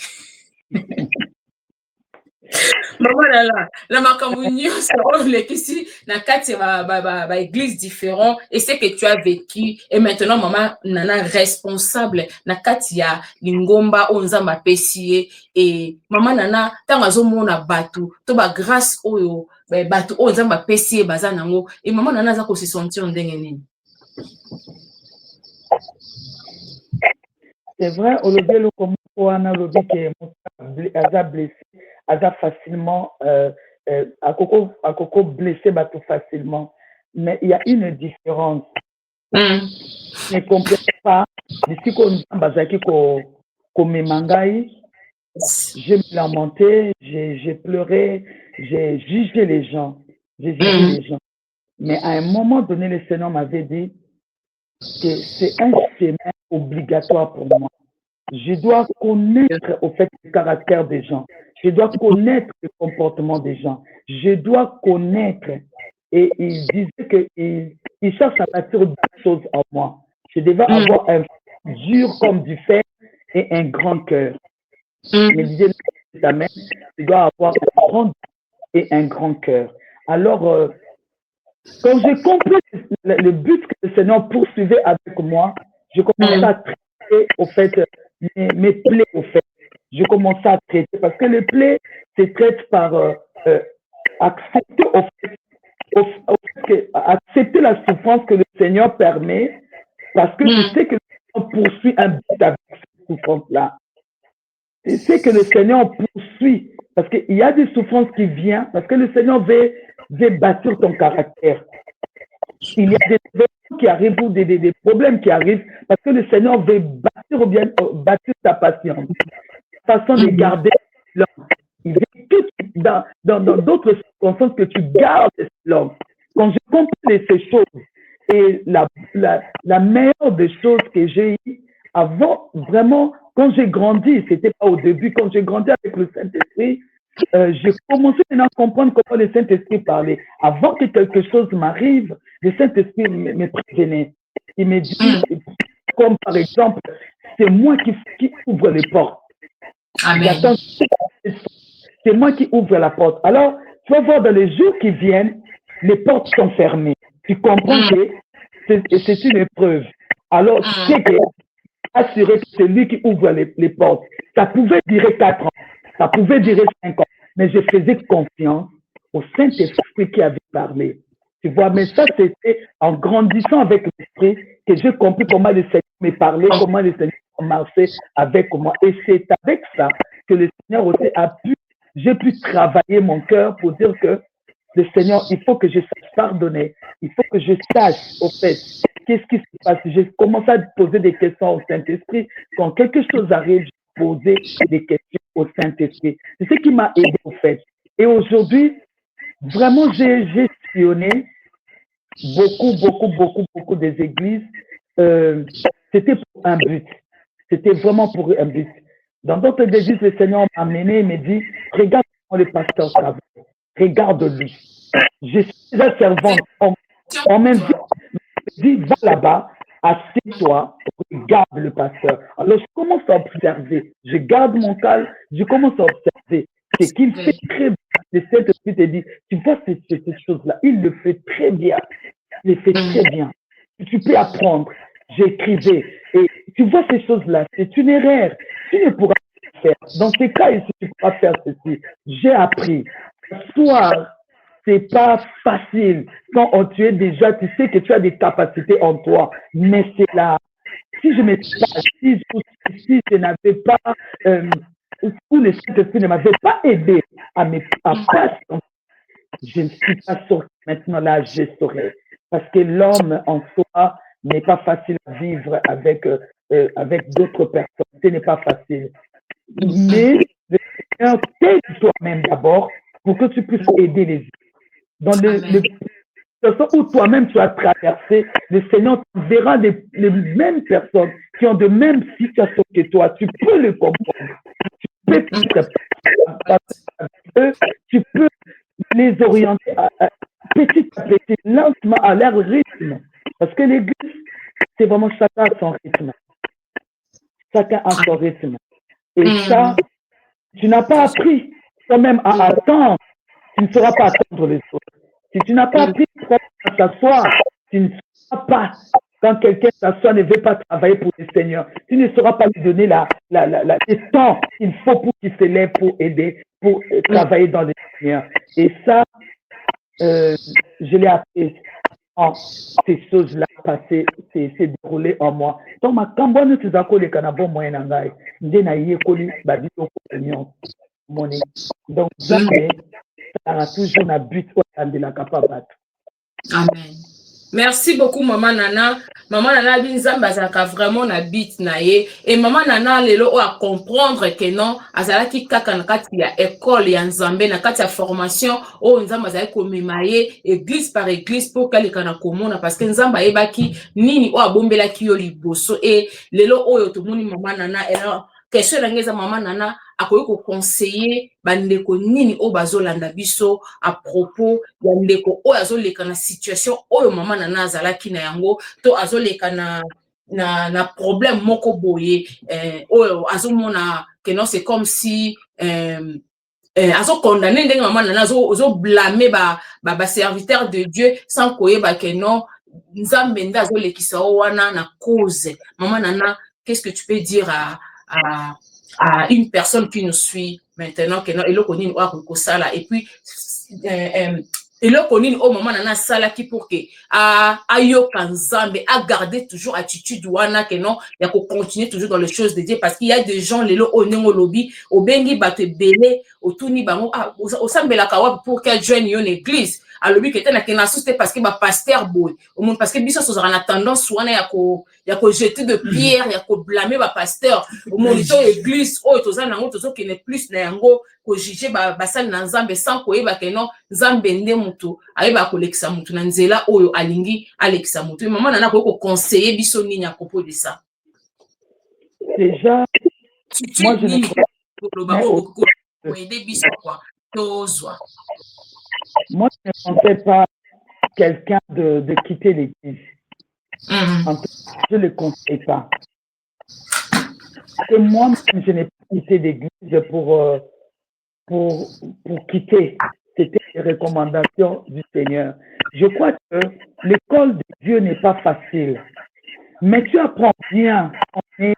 Maman Nana, la makamuni, ça revient ici, dans quatre églises différentes, et c'est que tu as vécu, et maintenant, Maman Nana responsable, na katia, lingomba, onzamba pesiye, et Maman Nana, tangazo mona batu, to ba grâce oyo, batu, onzamba pesiye, bazanango, et Maman Nana, za ko se sentir ndengeni. C'est vrai, au lieu de comment on a le dit que a blessé, a facilement, à coco blessé, tout facilement. Mais il y a une différence. Je ne comprends pas. D'ici qu'on bazaki comme mangai, j'ai me lamenté, j'ai pleuré, j'ai jugé les gens. J'ai jugé les gens. Mais à un moment donné, le Seigneur m'avait dit que c'est un chemin obligatoire pour moi. Je dois connaître au fait le caractère des gens. Je dois connaître le comportement des gens. Je dois connaître. Et il disait qu'il cherche à bâtir deux choses en moi. Je devais avoir un dur comme du fer et un grand cœur. Il disait, tu dois avoir un grand et un grand cœur. Alors, quand j'ai compris le but que le Seigneur poursuivait avec moi, je commençais à traiter au fait mes plaies au fait. Je commençais à traiter parce que les plaies se traitent par accepter au fait accepter la souffrance que le Seigneur permet parce que je sais que le Seigneur poursuit un but avec cette souffrance-là. Je sais que le Seigneur poursuit parce qu'il y a des souffrances qui viennent parce que le Seigneur veut bâtir ton caractère. Il y a des événements qui arrivent ou des problèmes qui arrivent parce que le Seigneur veut bâtir ou bien bâtir ta patience. Façon de garder l'homme. Il veut que dans d'autres circonstances que tu gardes l'homme. Quand je comprends ces choses et la meilleure des choses que j'ai eues avant, vraiment, quand j'ai grandi, c'était pas au début, quand j'ai grandi avec le Saint-Esprit, j'ai commencé maintenant à comprendre comment le Saint-Esprit parlait. Avant que quelque chose m'arrive, le Saint-Esprit me prévenait. Il me dit, comme par exemple, c'est moi qui ouvre les portes. Amen. C'est moi qui ouvre la porte. Alors, tu vas voir dans les jours qui viennent, les portes sont fermées. Tu comprends que c'est une épreuve. Alors, tu sais que assurer que c'est lui qui ouvre les portes. Ça pouvait durer 4 ans. Ça pouvait durer 5 ans. Mais je faisais confiance au Saint-Esprit qui avait parlé. Tu vois, mais ça, c'était en grandissant avec l'Esprit que j'ai compris comment le Seigneur me parlait, comment le Seigneur marchait avec moi. Et c'est avec ça que le Seigneur aussi j'ai pu travailler mon cœur pour dire que le Seigneur, il faut que je sache pardonner. Il faut que je sache, au fait, qu'est-ce qui se passe. J'ai commencé à poser des questions au Saint-Esprit. Quand quelque chose arrive, je posais des questions au Saint-Esprit. C'est ce qui m'a aidé, au fait. Et aujourd'hui, vraiment, j'ai sillonné beaucoup des églises. C'était pour un but. C'était vraiment pour un but. Dans d'autres églises, le Seigneur m'a amené et m'a dit, regarde comment le pasteur travaille. Regarde-lui. Je suis déjà servante. En même temps, dit, va là-bas, assieds-toi, regarde le pasteur. Alors, je commence à observer. Je garde mon calme, je commence à observer. C'est qu'il fait très bien. Le Saint-Esprit te dit, tu vois cette chose-là, il le fait très bien. Il le fait très bien. Tu peux apprendre. J'écrivais. Et tu vois ces choses-là, c'est une erreur. Tu ne pourras pas faire. Dans ces cas, tu ne pourras pas faire ceci. J'ai appris. Soir, c'est pas facile. Quand tu es déjà, tu sais que tu as des capacités en toi. Mais c'est là. Si je ne m'étais pas assise, si je n'avais pas, ou le Saint-Esprit ne m'avait pas aidé à passer, je ne suis pas sorti. Maintenant là, je saurais. Parce que l'homme en soi n'est pas facile à vivre avec d'autres personnes. Ce n'est pas facile. Mais le Seigneur t'aide toi-même d'abord pour que tu puisses aider les autres. Dans le sens où toi-même tu as traversé, le Seigneur verra les mêmes personnes qui ont de mêmes situations que toi. Tu peux le comprendre. Tu peux les orienter petit à petit, lentement, à leur rythme. Parce que l'église, c'est vraiment chacun à son rythme. Chacun à son rythme. Et ça, tu n'as pas appris toi-même à attendre, tu ne sauras pas attendre les autres. Si tu n'as pas appris à t'asseoir, tu ne sauras pas, quand quelqu'un s'assoit, ne veut pas travailler pour le Seigneur, tu ne sauras pas lui donner le temps qu'il faut pour qu'il se lève pour aider, pour travailler dans le Seigneur. Et ça, je l'ai appris quand ces choses-là passées, c'est déroulé en moi. Donc, ma cambone, tu as collé canabo moyen en gaï. Ndena yé collé, babito réunion. Donc, jamais, ça a toujours un but de la capable. Amen. Merci beaucoup, Maman Nana. Maman Nana, Binzamba, Zaka vraiment na bit na ye. Et Maman Nana, lelo, a comprendre que non, azala ki kaka na kati ya école ya Nzambe, na kati ya formation, Nzamba zala komemaye, église par église, pour kali kana komona, parce que Nzamba ebaki, nini abombela ki yo liboso. Et lelo, yotomoni Maman Nana, question langeza Maman Nana, akoyo ko conseiller bandeko nini bazolanda biso à propos ya ndeko azoleka na situation oyo Maman Nana azalaki na yango to azoleka na problème moko boye azomona que non c'est comme si azo condamné ndenge Maman Nana azo blâmer ba serviteur de Dieu sans koyeba que non Nzambe nda azolekisa wana na cause. Maman Nana, qu'est-ce que tu peux dire à une personne qui nous suit maintenant, que non, et puis et là au moment nana sala qui pour que ayo kanzambe a garder toujours attitude wana que non ya ko continuer toujours dans les choses de Dieu, parce qu'il y a des gens lelo onengo lobby obengi bato belé otuni bango o sambela kawa pour qu'elle joigne une église à lobby que tena kena souste parce que ba pasteur boy au monde, parce que biso so na tendance wana ya ko jeter de pierre ya ko blâmer ba pasteur au monde to église o toza nango tozo kene plus na yango ko juger ba sali na Nzambe sans ko yeba que non Nzambe nde mutu ayeba ko lekisa mutu na nzela oyo alingi alekisa mutu. Maman Nana ko conseiller biso nini à propos de ça? Déjà, moi je moi, je ne pensais pas quelqu'un de quitter l'église. En tout cas, je ne le conseille pas. Et moi-même, je n'ai pas quitté l'église pour quitter. C'était les recommandations du Seigneur. Je crois que l'école de Dieu n'est pas facile. Mais tu apprends bien, on est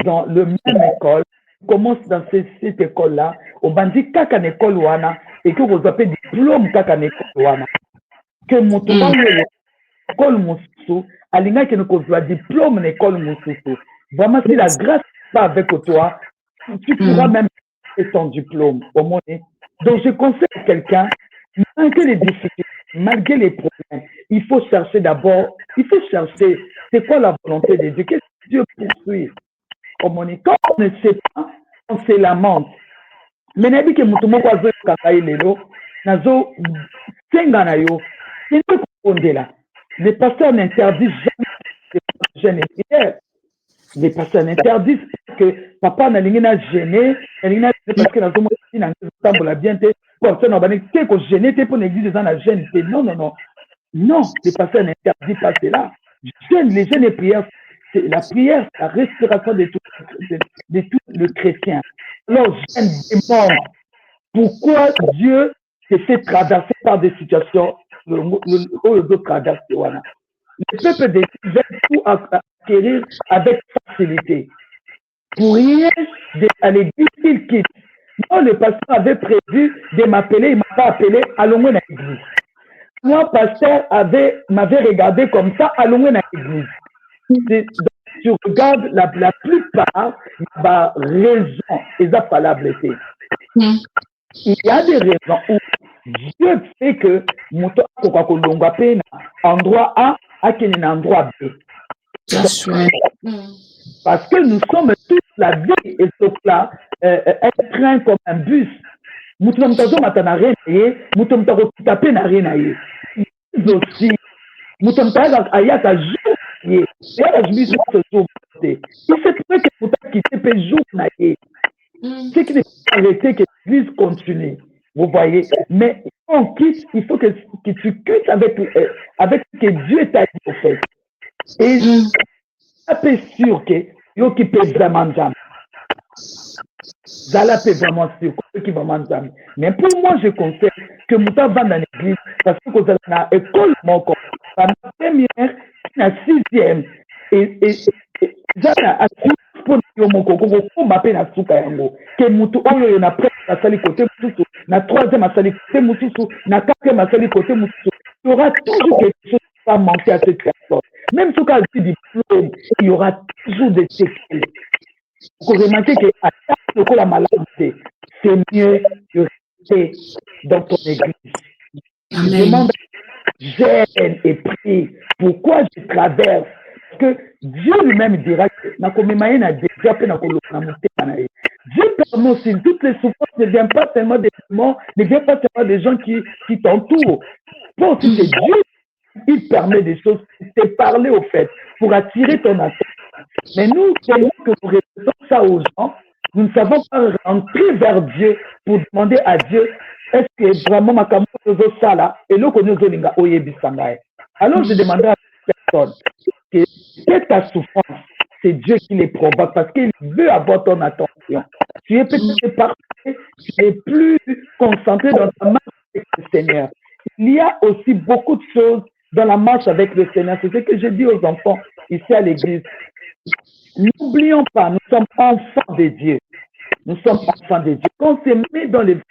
dans la même école, commence dans cette école-là, on va dire qu'à l'école wana et que vous avez diplôme qu'à l'école wana. Que mon tour l'école Moussousou, alinga que nous avons diplôme l'école Moussousou. Vraiment, si la grâce n'est pas avec toi, tu pourras même faire ton diplôme. Donc, je conseille à quelqu'un, malgré les difficultés, malgré les problèmes, il faut chercher d'abord, c'est quoi la volonté de Dieu, qu'est-ce que Dieu poursuit. Quand on ne sait pas, on se lamente. Mais n'a dit que mutumo kwa zo kakayi lelo, nazo senga na yo, c'est quoi qu'on dit là. Les pasteurs n'interdisent jamais les jeunes et prières. Les pasteurs n'interdisent que papa n'a rien gêné, parce que nazo mosi na ntambola bien te, pasteur na bané te ko gêner te pour l'église dans la gêne. Non, non, non. Non, les pasteurs n'interdisent pas cela. Les jeunes et prières, c'est la prière, la respiration de tout le chrétien. Alors, je me demande pourquoi Dieu se fait traverser par des situations le traverse. Le peuple des veut tout acquérir avec facilité. Pour rien, à l'église, il quitte. Moi, le pasteur avait prévu de m'appeler, il ne m'a pas appelé, allons à l'église. Moi, le pasteur m'avait regardé comme ça, allons à l'église. Donc, tu regardes la plupart, il y a raison, et ça valable. Il y a des raisons où Dieu fait que mon endroit A a un endroit B. Parce que nous sommes tous la vie et sauf là, un train comme un bus. Nous sommes tous n'a rien ayé, nous sommes tous tapés n'a rien ayé. Aussi, nous sommes tous à y a jour. Et là, je me suis dit, il se pourrait que vous avez quitté le jour naïe. C'est qu'il faut arrêter que l'église continue. Vous voyez. Mais quand on quitte, il faut que tu quittes avec ce que Dieu t'a dit au fait. Et je suis sûr que yo qui peut vraiment jamais. Zala peut vraiment sûr qui va vraiment jamais. Mais pour moi, je conseille que Mouta va dans l'église parce que vous avez une école mon corps. La première, la sixième et Zala a pour mon coco pour m'appeler la souka yango. Que Moutou oyo na presse à sali côté Moutou, na troisième à sali côté Moutou, na quatrième à sali côté Moutou. Il y aura toujours quelque chose qui va manquer à cette personne. Même si on a dit diplôme, il y aura toujours des séquelles. Vous remarquez qu'à chaque fois la maladie, c'est mieux de rester dans ton église. Je demande, gêne et prie. Pourquoi je traverse? Parce que Dieu lui-même dira que Dieu permet aussi, toutes les souffrances ne viennent pas seulement des démons, ne viennent pas seulement des gens qui t'entourent. Bon, si c'est Dieu, il permet des choses, c'est parler au fait, pour attirer ton attention. Mais nous, tellement que nous répétons ça aux gens, nous ne savons pas rentrer vers Dieu pour demander à Dieu, est-ce que vraiment ma caméra est ça là, et l'eau qu'on est zolinga oyebi sangaye. Alors je demandais à cette personne, que ta souffrance, c'est Dieu qui les provoque parce qu'il veut avoir ton attention. Tu es peut-être parfait, tu es plus concentré dans ta marche avec le Seigneur. Il y a aussi beaucoup de choses dans la marche avec le Seigneur. C'est ce que je dis aux enfants ici à l'église. N'oublions pas, nous sommes enfants de Dieu. Nous sommes enfants de Dieu. Quand on se met dans le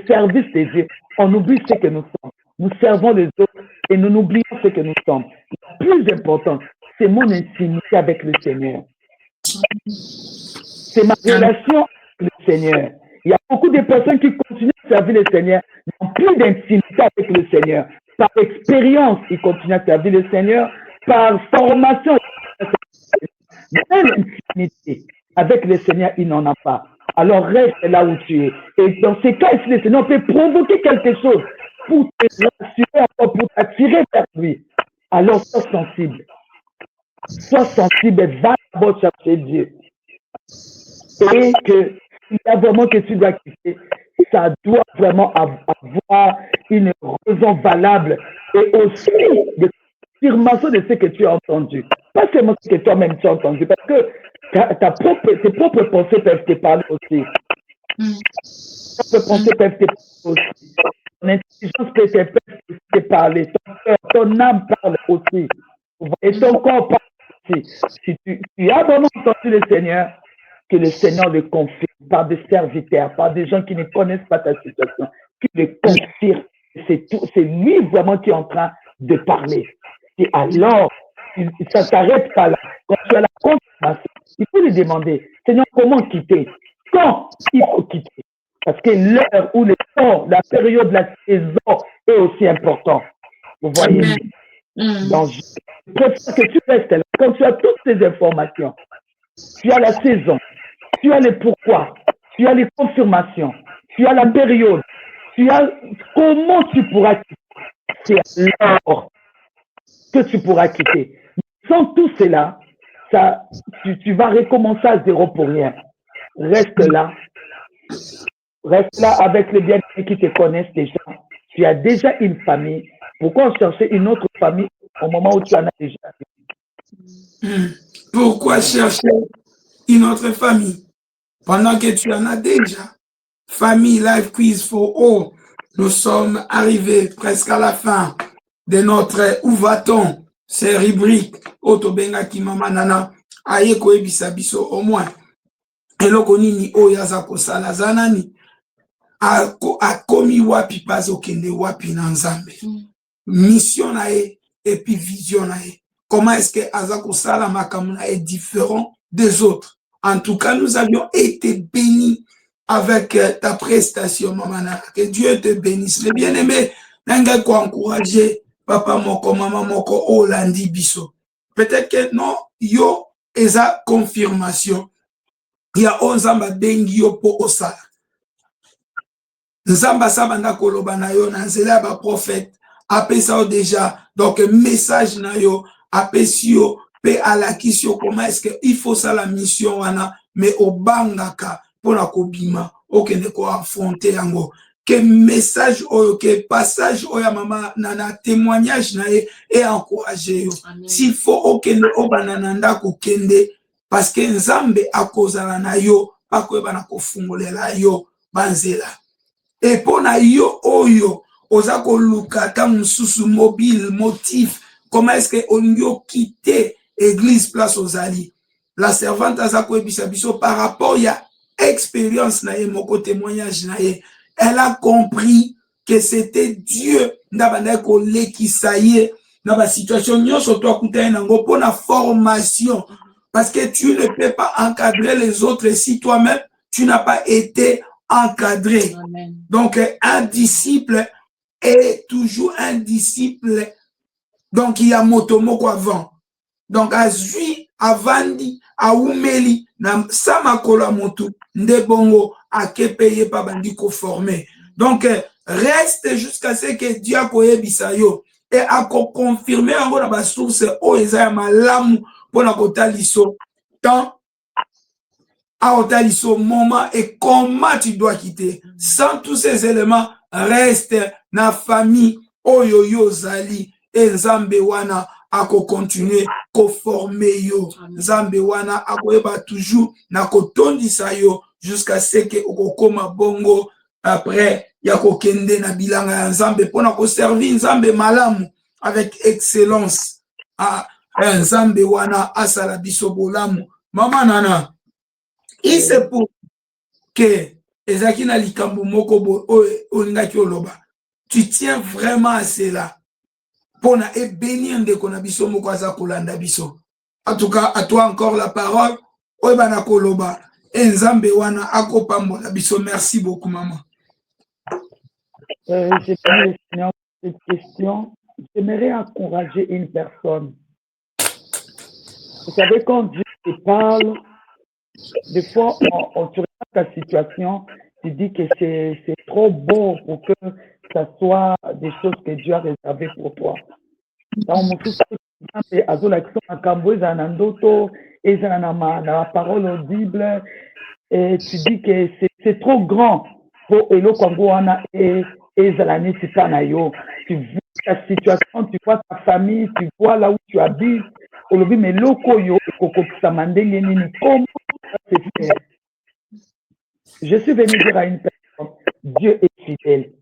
service de Dieu, on oublie ce que nous sommes. Nous servons les autres et nous n'oublions ce que nous sommes. Le plus important, c'est mon intimité avec le Seigneur. C'est ma relation avec le Seigneur. Il y a beaucoup de personnes qui continuent à servir le Seigneur, n'ont plus d'intimité avec le Seigneur. Par expérience, ils continuent à servir le Seigneur. Par formation, mais l'intimité avec le Seigneur, il n'en a pas. Alors reste là où tu es. Et dans ces cas, ici, le Seigneur peut provoquer quelque chose pour te rassurer, pour t'attirer vers lui. Alors sois sensible. Sois sensible et va d'abord chercher Dieu. Et que s'il y a vraiment que tu dois quitter, ça doit vraiment avoir une raison valable et aussi de confirmation de ce que tu as entendu. Pas seulement ce que toi-même tu as entendu, parce que tes propres pensées peuvent te parler aussi. Tes propres pensées peuvent te parler aussi. Ton intelligence peut te parler. Ton cœur, ton âme parle aussi. Et ton corps parle aussi. Si tu as vraiment entendu le Seigneur, que le Seigneur le confirme. par des serviteurs, par des gens qui ne connaissent pas ta situation, qui le confirment. C'est lui vraiment qui est en train de parler. Et alors, ça ne s'arrête pas là. Quand tu as la confirmation, il faut lui demander, Seigneur, comment quitter? Quand il faut quitter? Parce que l'heure ou le temps, la période, la saison est aussi important. Vous voyez? Donc, je préfère que tu restes là. Quand tu as toutes ces informations, tu as la saison, tu as le pourquoi, tu as les confirmations, tu as la période, tu as comment tu pourras quitter. C'est alors que tu pourras quitter. Sans tout cela, tu vas recommencer à zéro pour rien. Reste là avec les bien qui te connaissent déjà. Tu as déjà une famille. Pourquoi chercher une autre famille au moment où tu en as déjà? Pourquoi chercher une autre famille pendant que tu en as déjà? Famille Life Quiz for All. Nous sommes arrivés presque à la fin de notre Où va-t-on? Ces rubriques Otobenga Kimama Nana aye koyebisa biso au moins eloko nini oyo aza kosala aza nani akomi wapi mpe azokende wapi na Nzambe, mission na ye et puis vision na ye, comment est-ce que aza kosala makambo na ye différent des autres. En tout cas, nous avions été bénis avec ta prestation, maman. Que Dieu te bénisse. Les bien-aimés, n'enga ko encourager papa moko, maman moko, Olandi biso. Peut-être que non, yo, eza confirmation. Il y a 11 ans, bengi yo po osala. Nzamba sabanda koloba na yo, na nzela ba prophète, apesa yo déjà, donc message na yo, apesi yo, pe alakisi yo, comment est-ce que il faut ça la mission wana, mais au bangaka, pour la kobima, okende ko affronter yango. Que message oyo, que passage oyo mama nana témoignage na ye et encourager yo. S'il faut okende obanananda ko kende parce que Nzambe akozala na yo akoyeba na kofungolela yo banzela. Et pour na yo oyo oza ko luka ta mususu mobile motif comment est-ce que on yo quitter église place ozali. La servante aza ko ebisa biso par rapport ya expérience na ye moko témoignage na ye. Elle a compris que c'était Dieu ndabanda ko lekisa ye na ba situation nyonso to akuta nango pour na formation parce que tu ne peux pas encadrer les autres si toi-même tu n'as pas été encadré. Amen. Donc un disciple est toujours un disciple. Donc il y a motomoko avant. Donc azui avandi aumeli na samakolo motu ndebongo akepeye pa bandiko formé. Donc reste jusqu'à ce que Dieu a koyebisa yo et a confirmer encore na ba source o eza malamu pona kotaliso tant à otaliso moment et comment tu dois quitter. Sans tous ces éléments, reste na famille oyo yo zali et Nzambe wana ako continuer ko former yo. Nzambe wana ako eba toujours na kotondisa yo jusqu'à ce que okokoma bongo après ya kokende na bilanga ya Nzambe pona ko servir Nzambe malamu avec excellence. Nzambe wana asala biso bolamu. Mama nana il c'est pour que ezakina likambo moko olingaki oloba. Tu tiens vraiment à cela. Pour na et bénir ndeko na biso moko aza kolanda biso. En tout cas, à toi encore la parole. Oyebana koloba. Nzambe wana akopambola biso. Merci beaucoup, maman. J'ai pris cette question. J'aimerais encourager une personne. Vous savez, quand Dieu te parle, des fois, tu regardes ta situation, tu dis que c'est trop beau pour que ça soit des choses que Dieu a réservées pour toi. Dans mon fils, la parole audible, et tu dis que c'est trop grand pour Elo Kwangoana et Zalani Sipanayo. Tu vois ta situation, tu vois ta famille, tu vois là où tu habites. Aujourd'hui, mais lokoyo comment ça se fait? Je suis venu dire à une personne, Dieu est fidèle.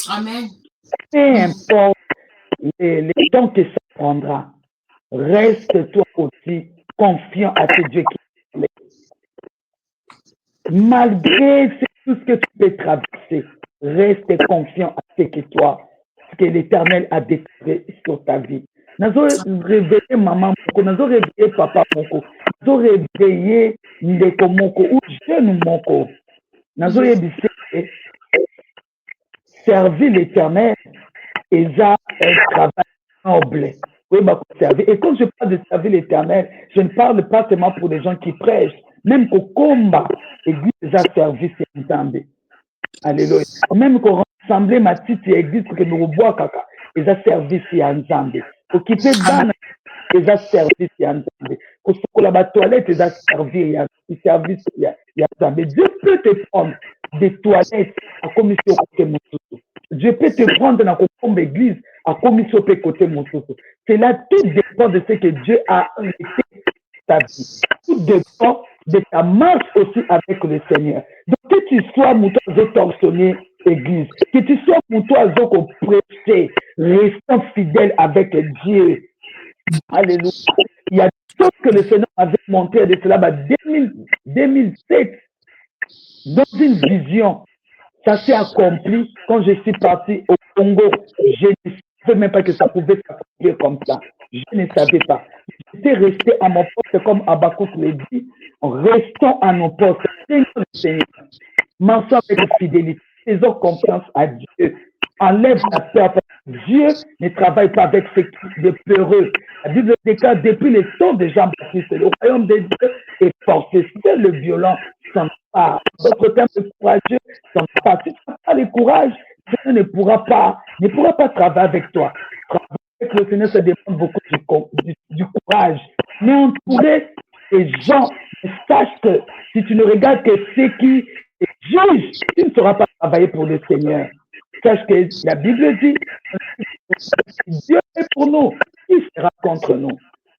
Amen. Peu importe les temps que ça prendra, reste toi aussi confiant à ce Dieu qui est. malgré tout ce que tu peux traverser, reste confiant à ce que l'Éternel a déclaré sur ta vie. Nazo réveillé maman moko, nazo réveillé papa moko, nazo réveillé ndeko moko ou jeune moko. Nazo yebise servir l'Éternel et ça un travail noble. Oui, servir. Et quand je parle de servir l'Éternel, je ne parle pas seulement pour les gens qui prêchent, même qu'au combat, l'église a servi c'est entendé. Alléluia. Même qu'on rassemble ma petite église pour que nous bois caca, ils ont servi c'est entendé. Pour quitter ban, ils ont servi c'est entendé. Pour ce que la toilette, ils ont servi, il y a servi c'est entendé. Dieu peut te prendre des toilettes à commission côté Moussousou. Dieu peut te prendre dans une église à commission côté Moussousou. C'est là, tout dépend de ce que Dieu a arrêté ta vie. Tout dépend de ta marche aussi avec le Seigneur. Donc, que tu sois mouton torsionné église, que tu sois mouton prêché, restant fidèle avec Dieu. Alléluia. Il y a des choses que le Seigneur avait montré de cela en 2007. Dans une vision, ça s'est accompli quand je suis parti au Congo. Je ne savais même pas que ça pouvait s'accomplir comme ça. Je ne savais pas. J'étais resté à mon poste comme Habakkuk l'a dit. Restons à nos postes. Seigneur, marchons avec fidélité. Faisons confiance à Dieu. Enlève la peur. Dieu ne travaille pas avec ceux qui sont peureux. La Bible déclare depuis les temps de Jean-Baptiste, le royaume de Dieu est forcé. Seul le violent s'en va. D'autres termes, le courageux s'en va. Si tu n'as pas le courage, Dieu ne pourra pas travailler avec toi. Travailler avec le Seigneur, ça demande beaucoup du courage. Mais entourer les gens, sache que si tu ne regardes que ceux qui jugent, tu ne sauras pas travailler pour le Seigneur. Sache que la Bible dit, Dieu est pour nous, qui sera contre nous?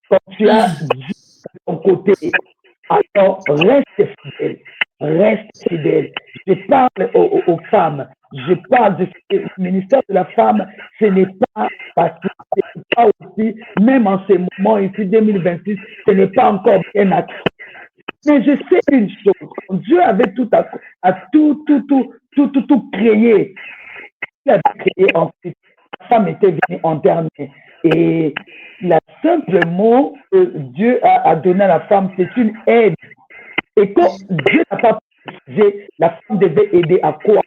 Quand tu as Dieu de ton côté, alors reste fidèle, reste fidèle. Je parle aux femmes, je parle du ministère de la femme, ce n'est pas parce que ce n'est pas aussi, même en ce moment ici, 2026, ce n'est pas encore bien acquis. Mais je sais une chose, Dieu avait tout créé. Il a créé ensuite. La femme était venue en dernier. Et le simple mot que Dieu a donné à la femme, c'est une aide. Et quand Dieu n'a pas précisé, la femme devait aider à quoi?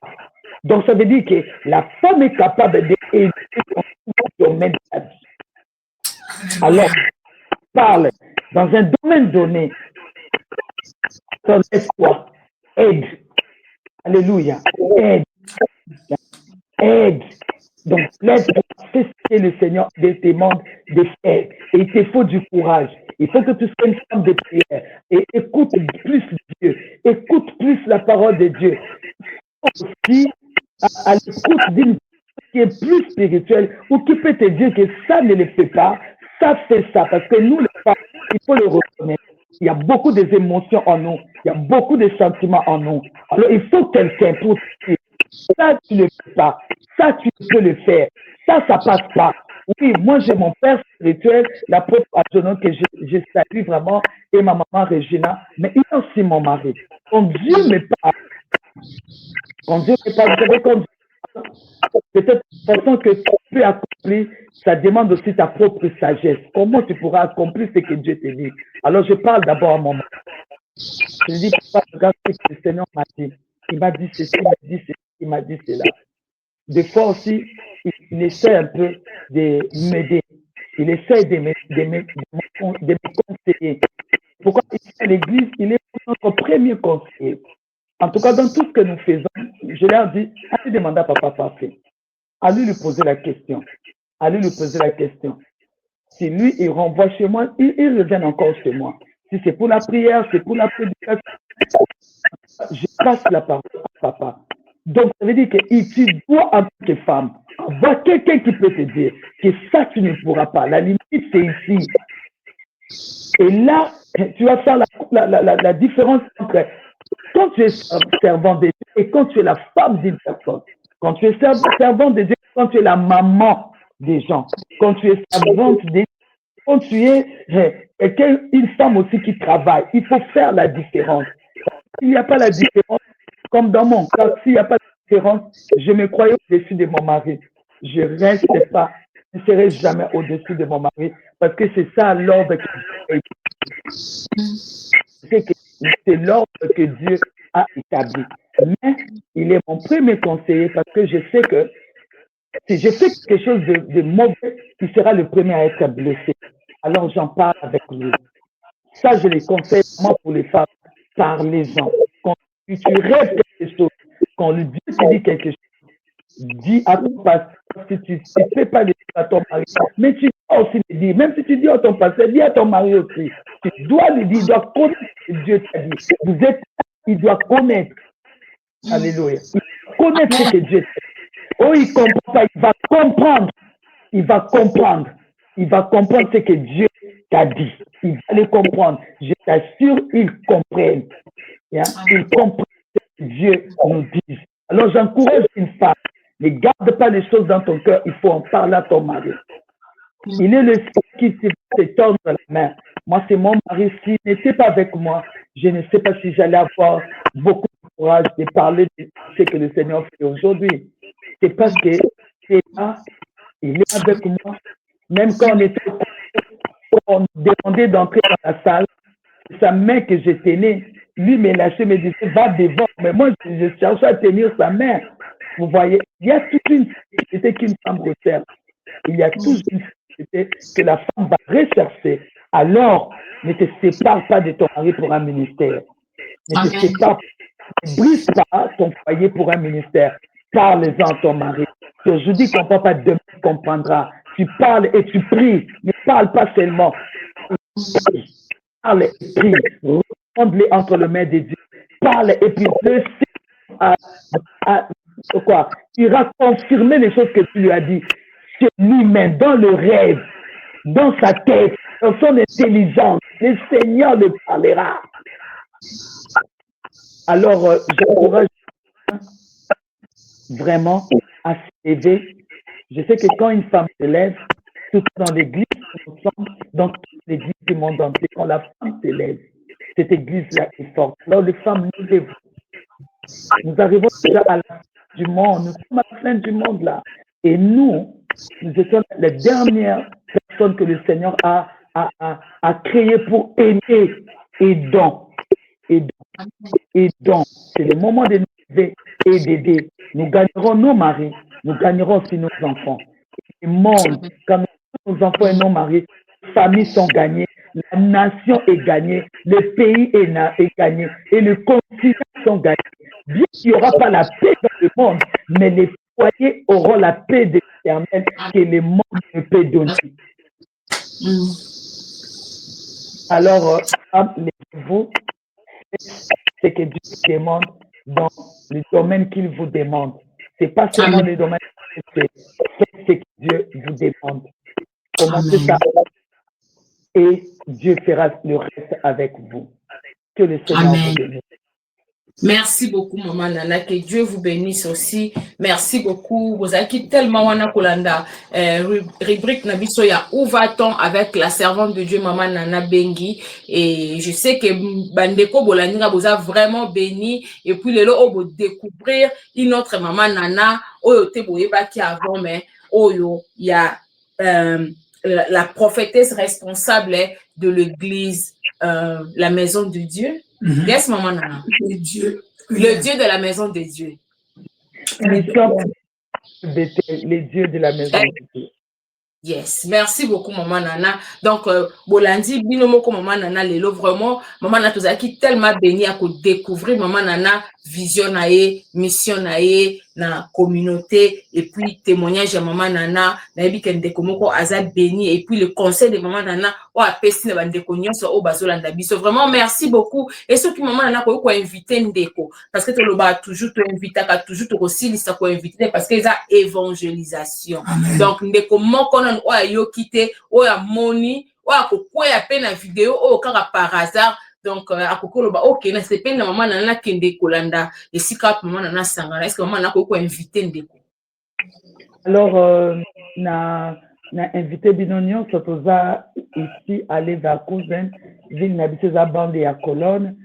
Donc ça veut dire que la femme est capable d'aider dans tout domaine de la vie. Alors, parle dans un domaine donné. Ton espoir, aide. Alléluia. Aide. Donc, l'aide pour faire ce que le Seigneur te demande de faire. Et il te faut du courage. Il faut que tu sois une femme de prière. Et écoute plus Dieu. Écoute plus la parole de Dieu. Aussi, à l'écoute d'une qui est plus spirituelle ou qui peut te dire que ça ne le fait pas, ça fait ça. Parce que nous, les femmes, il faut le reconnaître. Il y a beaucoup d'émotions en nous. Il y a beaucoup de sentiments en nous. Alors, il faut quelqu'un pour te dire, ça, tu ne le fais pas. Ça, tu peux le faire. Ça passe pas. Oui, moi, j'ai mon père spirituel, l'apôtre Adjonon, que je salue vraiment, et ma maman Regina, mais il y a aussi mon mari. Quand Dieu me parle, vous savez, peut-être la façon que tu peux accomplir, ça demande aussi ta propre sagesse. Comment tu pourras accomplir ce que Dieu te dit? Alors, je parle d'abord à mon mari. Je dis, papa, regarde ce que le Seigneur m'a dit. Il m'a dit ceci, il m'a dit ceci, il m'a dit cela. Des fois aussi, il essaie un peu de m'aider. Il essaie de me conseiller. Pourquoi ici à l'église, il est notre premier conseiller. En tout cas, dans tout ce que nous faisons, je leur dis, allez demander à papa parfait. Allez lui poser la question. Allez lui poser la question. Si lui, il renvoie chez moi, il revient encore chez moi. Si c'est pour la prière, c'est pour la prédication, je passe la parole à papa. Donc, ça veut dire que tu dois, en tant que femme, avoir quelqu'un qui peut te dire que ça, tu ne pourras pas. La limite, c'est ici. Et là, tu vas faire la différence entre quand tu es servant de Dieu et quand tu es la femme d'une personne. Quand tu es servante de Dieu, quand tu es la maman des gens. Quand tu es servante de Dieu, quand tu es une femme aussi qui travaille. Il faut faire la différence. s'il n'y a pas la différence, comme dans mon cas, s'il n'y a pas de différence, je me croyais au-dessus de mon mari. Je ne reste pas, je ne serai jamais au-dessus de mon mari parce que c'est ça l'ordre que Dieu a établi. C'est l'ordre que Dieu a établi. Mais il est mon premier conseiller parce que je sais que si je fais quelque chose de mauvais, il sera le premier à être blessé. Alors j'en parle avec lui. Ça, je les conseille vraiment pour les femmes. Parlez-en. Quand tu rêves quelque chose, quand le Dieu te dit quelque chose, dis à ton pasteur, si tu ne fais pas des choses à ton mari, mais tu dois aussi le dire. Même si tu dis à ton pasteur, dis à ton mari aussi. Tu dois le dire, il doit connaître ce que Dieu t'a dit. Vous êtes là, il doit connaître. Alléluia. Il doit connaître ce que Dieu t'a dit. Oh, il ne comprend pas, il va comprendre. Il va comprendre. Il va comprendre ce que Dieu t'a dit. Il va le comprendre. Je t'assure, ils comprennent. Ils comprennent ce que Dieu nous dit. Alors, j'encourage une femme. Ne garde pas les choses dans ton cœur. Il faut en parler à ton mari. Il est le seul qui se tord la main. Moi, c'est mon mari. S'il n'était pas avec moi, je ne sais pas si j'allais avoir beaucoup de courage de parler de ce que le Seigneur fait aujourd'hui. C'est parce que c'est là, il est avec moi. Même quand on demandait d'entrer dans la salle, sa main que je tenais, lui me lâchait, me disait, va devant. Mais moi, je cherchais à tenir sa main. Vous voyez, il y a toute une sécurité qu'une femme recherche. Il y a toute une sécurité que la femme va rechercher. Alors, ne te sépare pas de ton mari pour un ministère. Ne te sépare, ne brise pas ton foyer pour un ministère. Parle-en à ton mari. Je dis qu'on ne peut pas demain comprendra. Tu parles et tu pries. Ne parle pas seulement. Parle et prie. Rends-les entre les mains de Dieu. Parle et puis le quoi? Il va confirmer les choses que tu lui as dit. C'est lui-même, dans le rêve, dans sa tête, dans son intelligence. Le Seigneur le parlera. Alors, j'encourage vraiment à s'élever. Je sais que quand une femme se lève, tout dans l'église, dans toute l'église du monde entier, quand la femme se lève, cette église-là est forte. Alors, les femmes, nous arrivons déjà à la fin du monde, nous sommes à la fin du monde là. Et nous étions les dernières personnes que le Seigneur a créées pour aimer et donc. Et donc, c'est le moment de nous aider et d'aider. Nous gagnerons nos maris, nous gagnerons aussi nos enfants. Le monde, quand nos enfants et nos maris, les familles sont gagnées, la nation est gagnée, le pays est gagné et le continent sont gagnés. Bien qu'il n'y aura pas la paix dans le monde, mais les foyers auront la paix de l'Éternel que le monde ne peut donner. Alors, levez-vous, c'est que Dieu demande dans le domaine qu'il vous demande. Ce n'est pas seulement le domaine que c'est ce que Dieu vous demande. Commencez ça et Dieu fera le reste avec vous. Que le Seigneur vous bénisse. Merci beaucoup, Maman Nana. Que Dieu vous bénisse aussi. Merci beaucoup. Vous avez tellement wana kolanda rubrique Nabiso ya où va-t-on avec la servante de Dieu, Maman Nana Bengi. Et je sais que Bandeko Bolanira vous a vraiment béni. Et puis, le lot, vous découvrir une autre Maman Nana. Oyo te boyeba qui avant, mais Oyo, il y a la prophétesse responsable de l'église, la maison de Dieu. Yes, Maman Nana. Le Dieu de la maison de Dieu. Les dieux de la maison de Dieu. Yes, merci beaucoup, Maman Nana. Donc, Bolandi, binomoko Maman Nana, lelo, vraiment, Maman Nana, tout qui tellement béni à découvrir Maman Nana, vision nae, mission nae, na communauté, et puis témoignage à Maman Nana, naebi kendekomoko azad béni, et puis le conseil de Maman Nana, oh, à Pessi, na bandekonyo, so, oh, bazolanda biso. Vraiment, merci beaucoup. Et ce qui Maman Nana, ko invité ndeko, parce que tu l'as toujours invité, toujours aussi, lista ko invité, parce que ça évangélisation. Amen. Donc, ndeko moko non, oh, yo quitté, oh, ya moni, oh, ko ya peine la vidéo, oh, car par hasard. Donc, à Kokoloba, ok, c'est pas la maman nana kende kolanda, et si quand maman nana sangana, est-ce que maman nana ko invité ndeko? Alors, na invité Binonion, Sotoza ici, aller vers Cousin, ville n'habite à bande et à Colonne,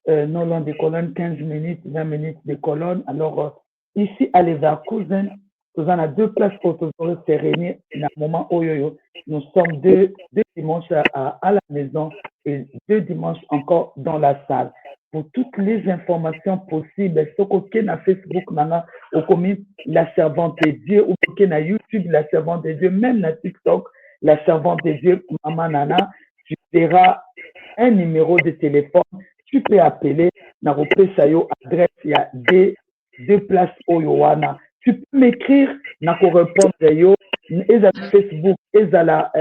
non loin des colonnes, 15 minutes, 20 minutes des colonnes. Alors, ici, à Leverkusen, nous avons 2 places pour se réunir dans un moment où nous sommes deux dimanches à la maison et 2 dimanches encore dans la salle. Pour toutes les informations possibles, ce qu'on a Facebook, ou comme la servante de Dieu, ou qu'on a YouTube, la servante de Dieu, même na TikTok, la servante de Dieu, Maman Nana, tu verras un numéro de téléphone, tu peux appeler, na repesayo adresse, il y a 2 places au Yowana. Tu peux m'écrire, na ko répondre yo, et à Facebook, et à la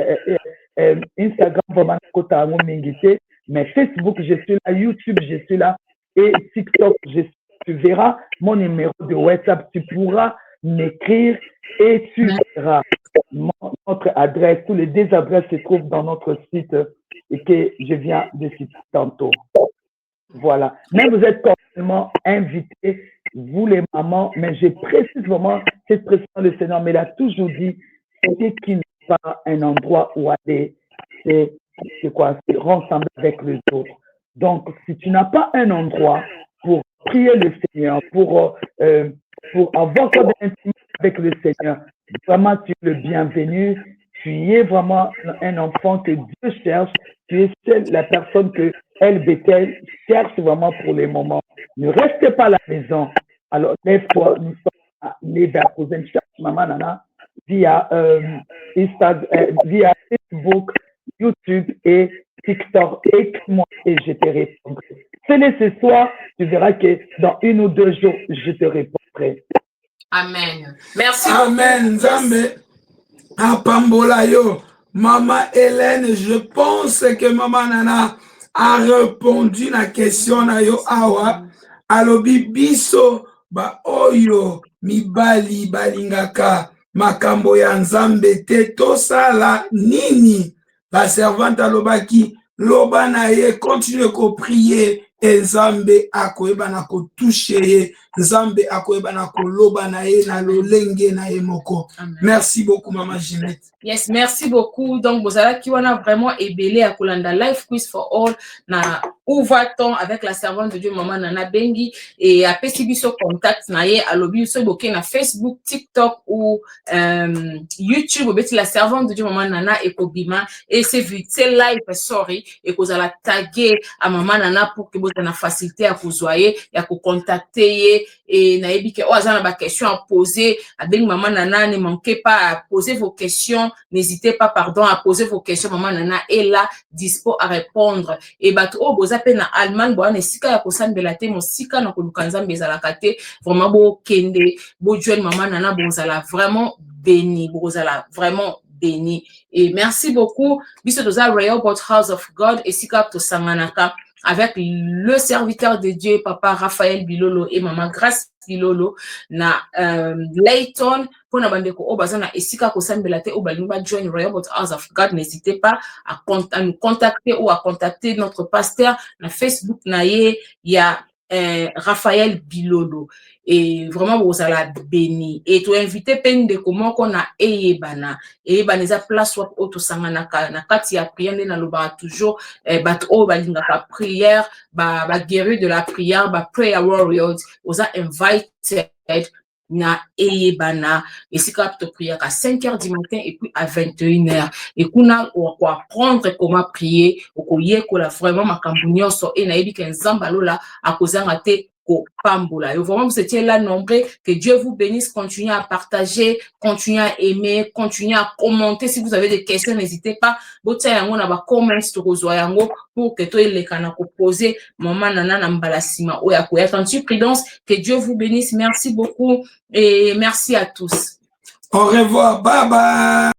Instagram, vraiment, kota mingité. Mais Facebook, je suis là, YouTube, je suis là, et TikTok, tu verras mon numéro de WhatsApp, tu pourras m'écrire et tu verras notre adresse. Tous les 2 adresses se trouvent dans notre site et que je viens de citer tantôt. Voilà. Mais vous êtes complètement invités, vous les mamans, mais je précise vraiment cette pression le Seigneur, mais il a toujours dit, c'est qu'il n'est pas un endroit où aller, c'est quoi? C'est ressembler avec les autres. Donc, si tu n'as pas un endroit pour prier le Seigneur, pour avoir quoi d'intimité avec le Seigneur, vraiment, tu es le bienvenu. Tu es vraiment un enfant que Dieu cherche. Tu es la personne que Bethel cherche vraiment pour les moments. Ne restez pas à la maison. Alors, lève-toi, nous sommes à Leverkusen, cherche Maman Nana via Instagram, via Facebook, YouTube et TikTok. Écris-moi et je te répondrai. Fais-le ce soir, tu verras que dans 1 ou 2 jours, je te répondrai. Amen. Merci. Amen. Zambé. Apambola yo. Maman Hélène, je pense que Maman Nana a répondu à la question na yo awa. Alobi biso ba oyo mibali balingaka makambo ya Nzambe te tosala nini? La servante alobaki loba na ye continue ko prier et Nzambe akoyeba na ko toucher ye, Nzambe akoyeba na ko loba na ye na lolenge na ye moko. Merci beaucoup Maman Ginette. Yes, merci beaucoup. Donc, Bozala qui on a vraiment ébélé à Kolanda Life Quiz for All. Na où va-t-on avec la servante de Dieu Maman Nana Bengi et à Pesibiso contact naie à lobby so boké na Facebook, TikTok ou YouTube. Obeti la servante de Dieu Maman Nana et Kobima et c'est vite live sorry et Kozala taguer à Maman Nana pour que vous ayez la facilité à vous voyer et à vous contacter et naebi que azana ba question à poser à Bengi Maman Nana, ne manquez pas à poser vos questions. N'hésitez pas, à poser vos questions. Maman Nana est là, dispo à répondre. Et bato, boza pe na Allemagne, bo ane sika ya kosan belate, mon sika na kolukanza mbezala kate, vraiment bo kende, bo jouen Maman Nana, bozala vraiment béni, bozala vraiment béni. Et merci beaucoup. Biso doza Royal Boat House of God, et sika to sanganaka, avec le serviteur de Dieu, Papa Raphaël Bilolo et Maman Grace Bilolo, na Layton, pour na bandeko obazana esika kosambelate obalimba join Royal Boat House of God. N'hésitez pas à nous contacter ou à contacter notre pasteur na Facebook na ye ya Raphaël Bilolo. Et vraiment vous allez béni et tu inviter peine de comment qu'on a eyebana za place wap auto sanganaka na kati ya prière na loba toujours bat o balinga ka prière ba guérir de la prière ba prayer warriors vous a invited na eyebana et si cap te prière à 5h du matin et puis à 21h et kuna on va apprendre comment prier ko yekola vraiment makambo nyonso et na yebi ke nzamba lola akozanga te Pambola. Et vraiment, vous étiez là nombreux. Que Dieu vous bénisse. Continuez à partager, continuez à aimer, continuez à commenter. Si vous avez des questions, n'hésitez pas. Pour que toi, les canaux poser, maman nana nambalasima. Attention, prudence. Que Dieu vous bénisse. Merci beaucoup et merci à tous. Au revoir. Bye bye.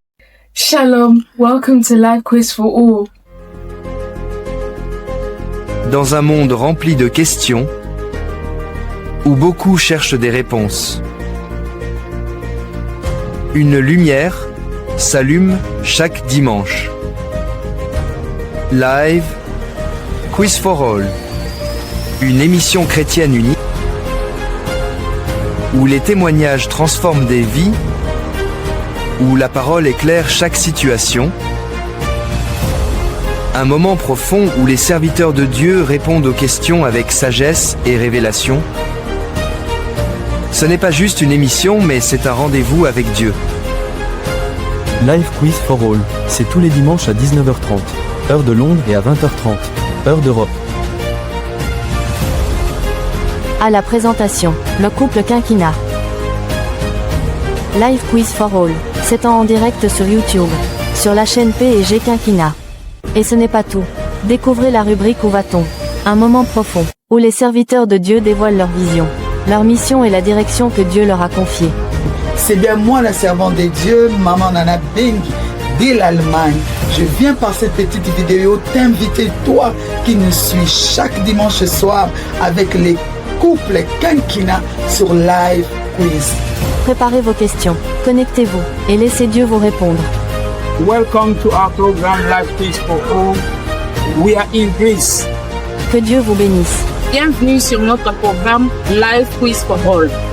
Shalom. Welcome to Life Quiz for All. Dans un monde rempli de questions, où beaucoup cherchent des réponses, une lumière s'allume chaque dimanche. Live Quiz for All, une émission chrétienne unique où les témoignages transforment des vies, où la parole éclaire chaque situation. un moment profond où les serviteurs de Dieu répondent aux questions avec sagesse et révélation. Ce n'est pas juste une émission, mais c'est un rendez-vous avec Dieu. Live Quiz for All, c'est tous les dimanches à 19h30, heure de Londres et à 20h30, heure d'Europe. À la présentation, le couple Quinquina. Live Quiz for All, c'est en direct sur YouTube, sur la chaîne P&G Quinquina. Et ce n'est pas tout. Découvrez la rubrique Où va-t-on ? Un moment profond, où les serviteurs de Dieu dévoilent leur vision, leur mission et la direction que Dieu leur a confiée. C'est bien moi la servante de Dieu, Maman Nana Bing, de l'Allemagne. Je viens par cette petite vidéo t'inviter, toi qui nous suis chaque dimanche soir avec les couples Quinquina sur Live Quiz. Préparez vos questions, connectez-vous et laissez Dieu vous répondre. Welcome to our program Life Quiz for All. We are in Greece. Que Dieu vous bénisse. Bienvenue sur notre programme Live Quiz for All.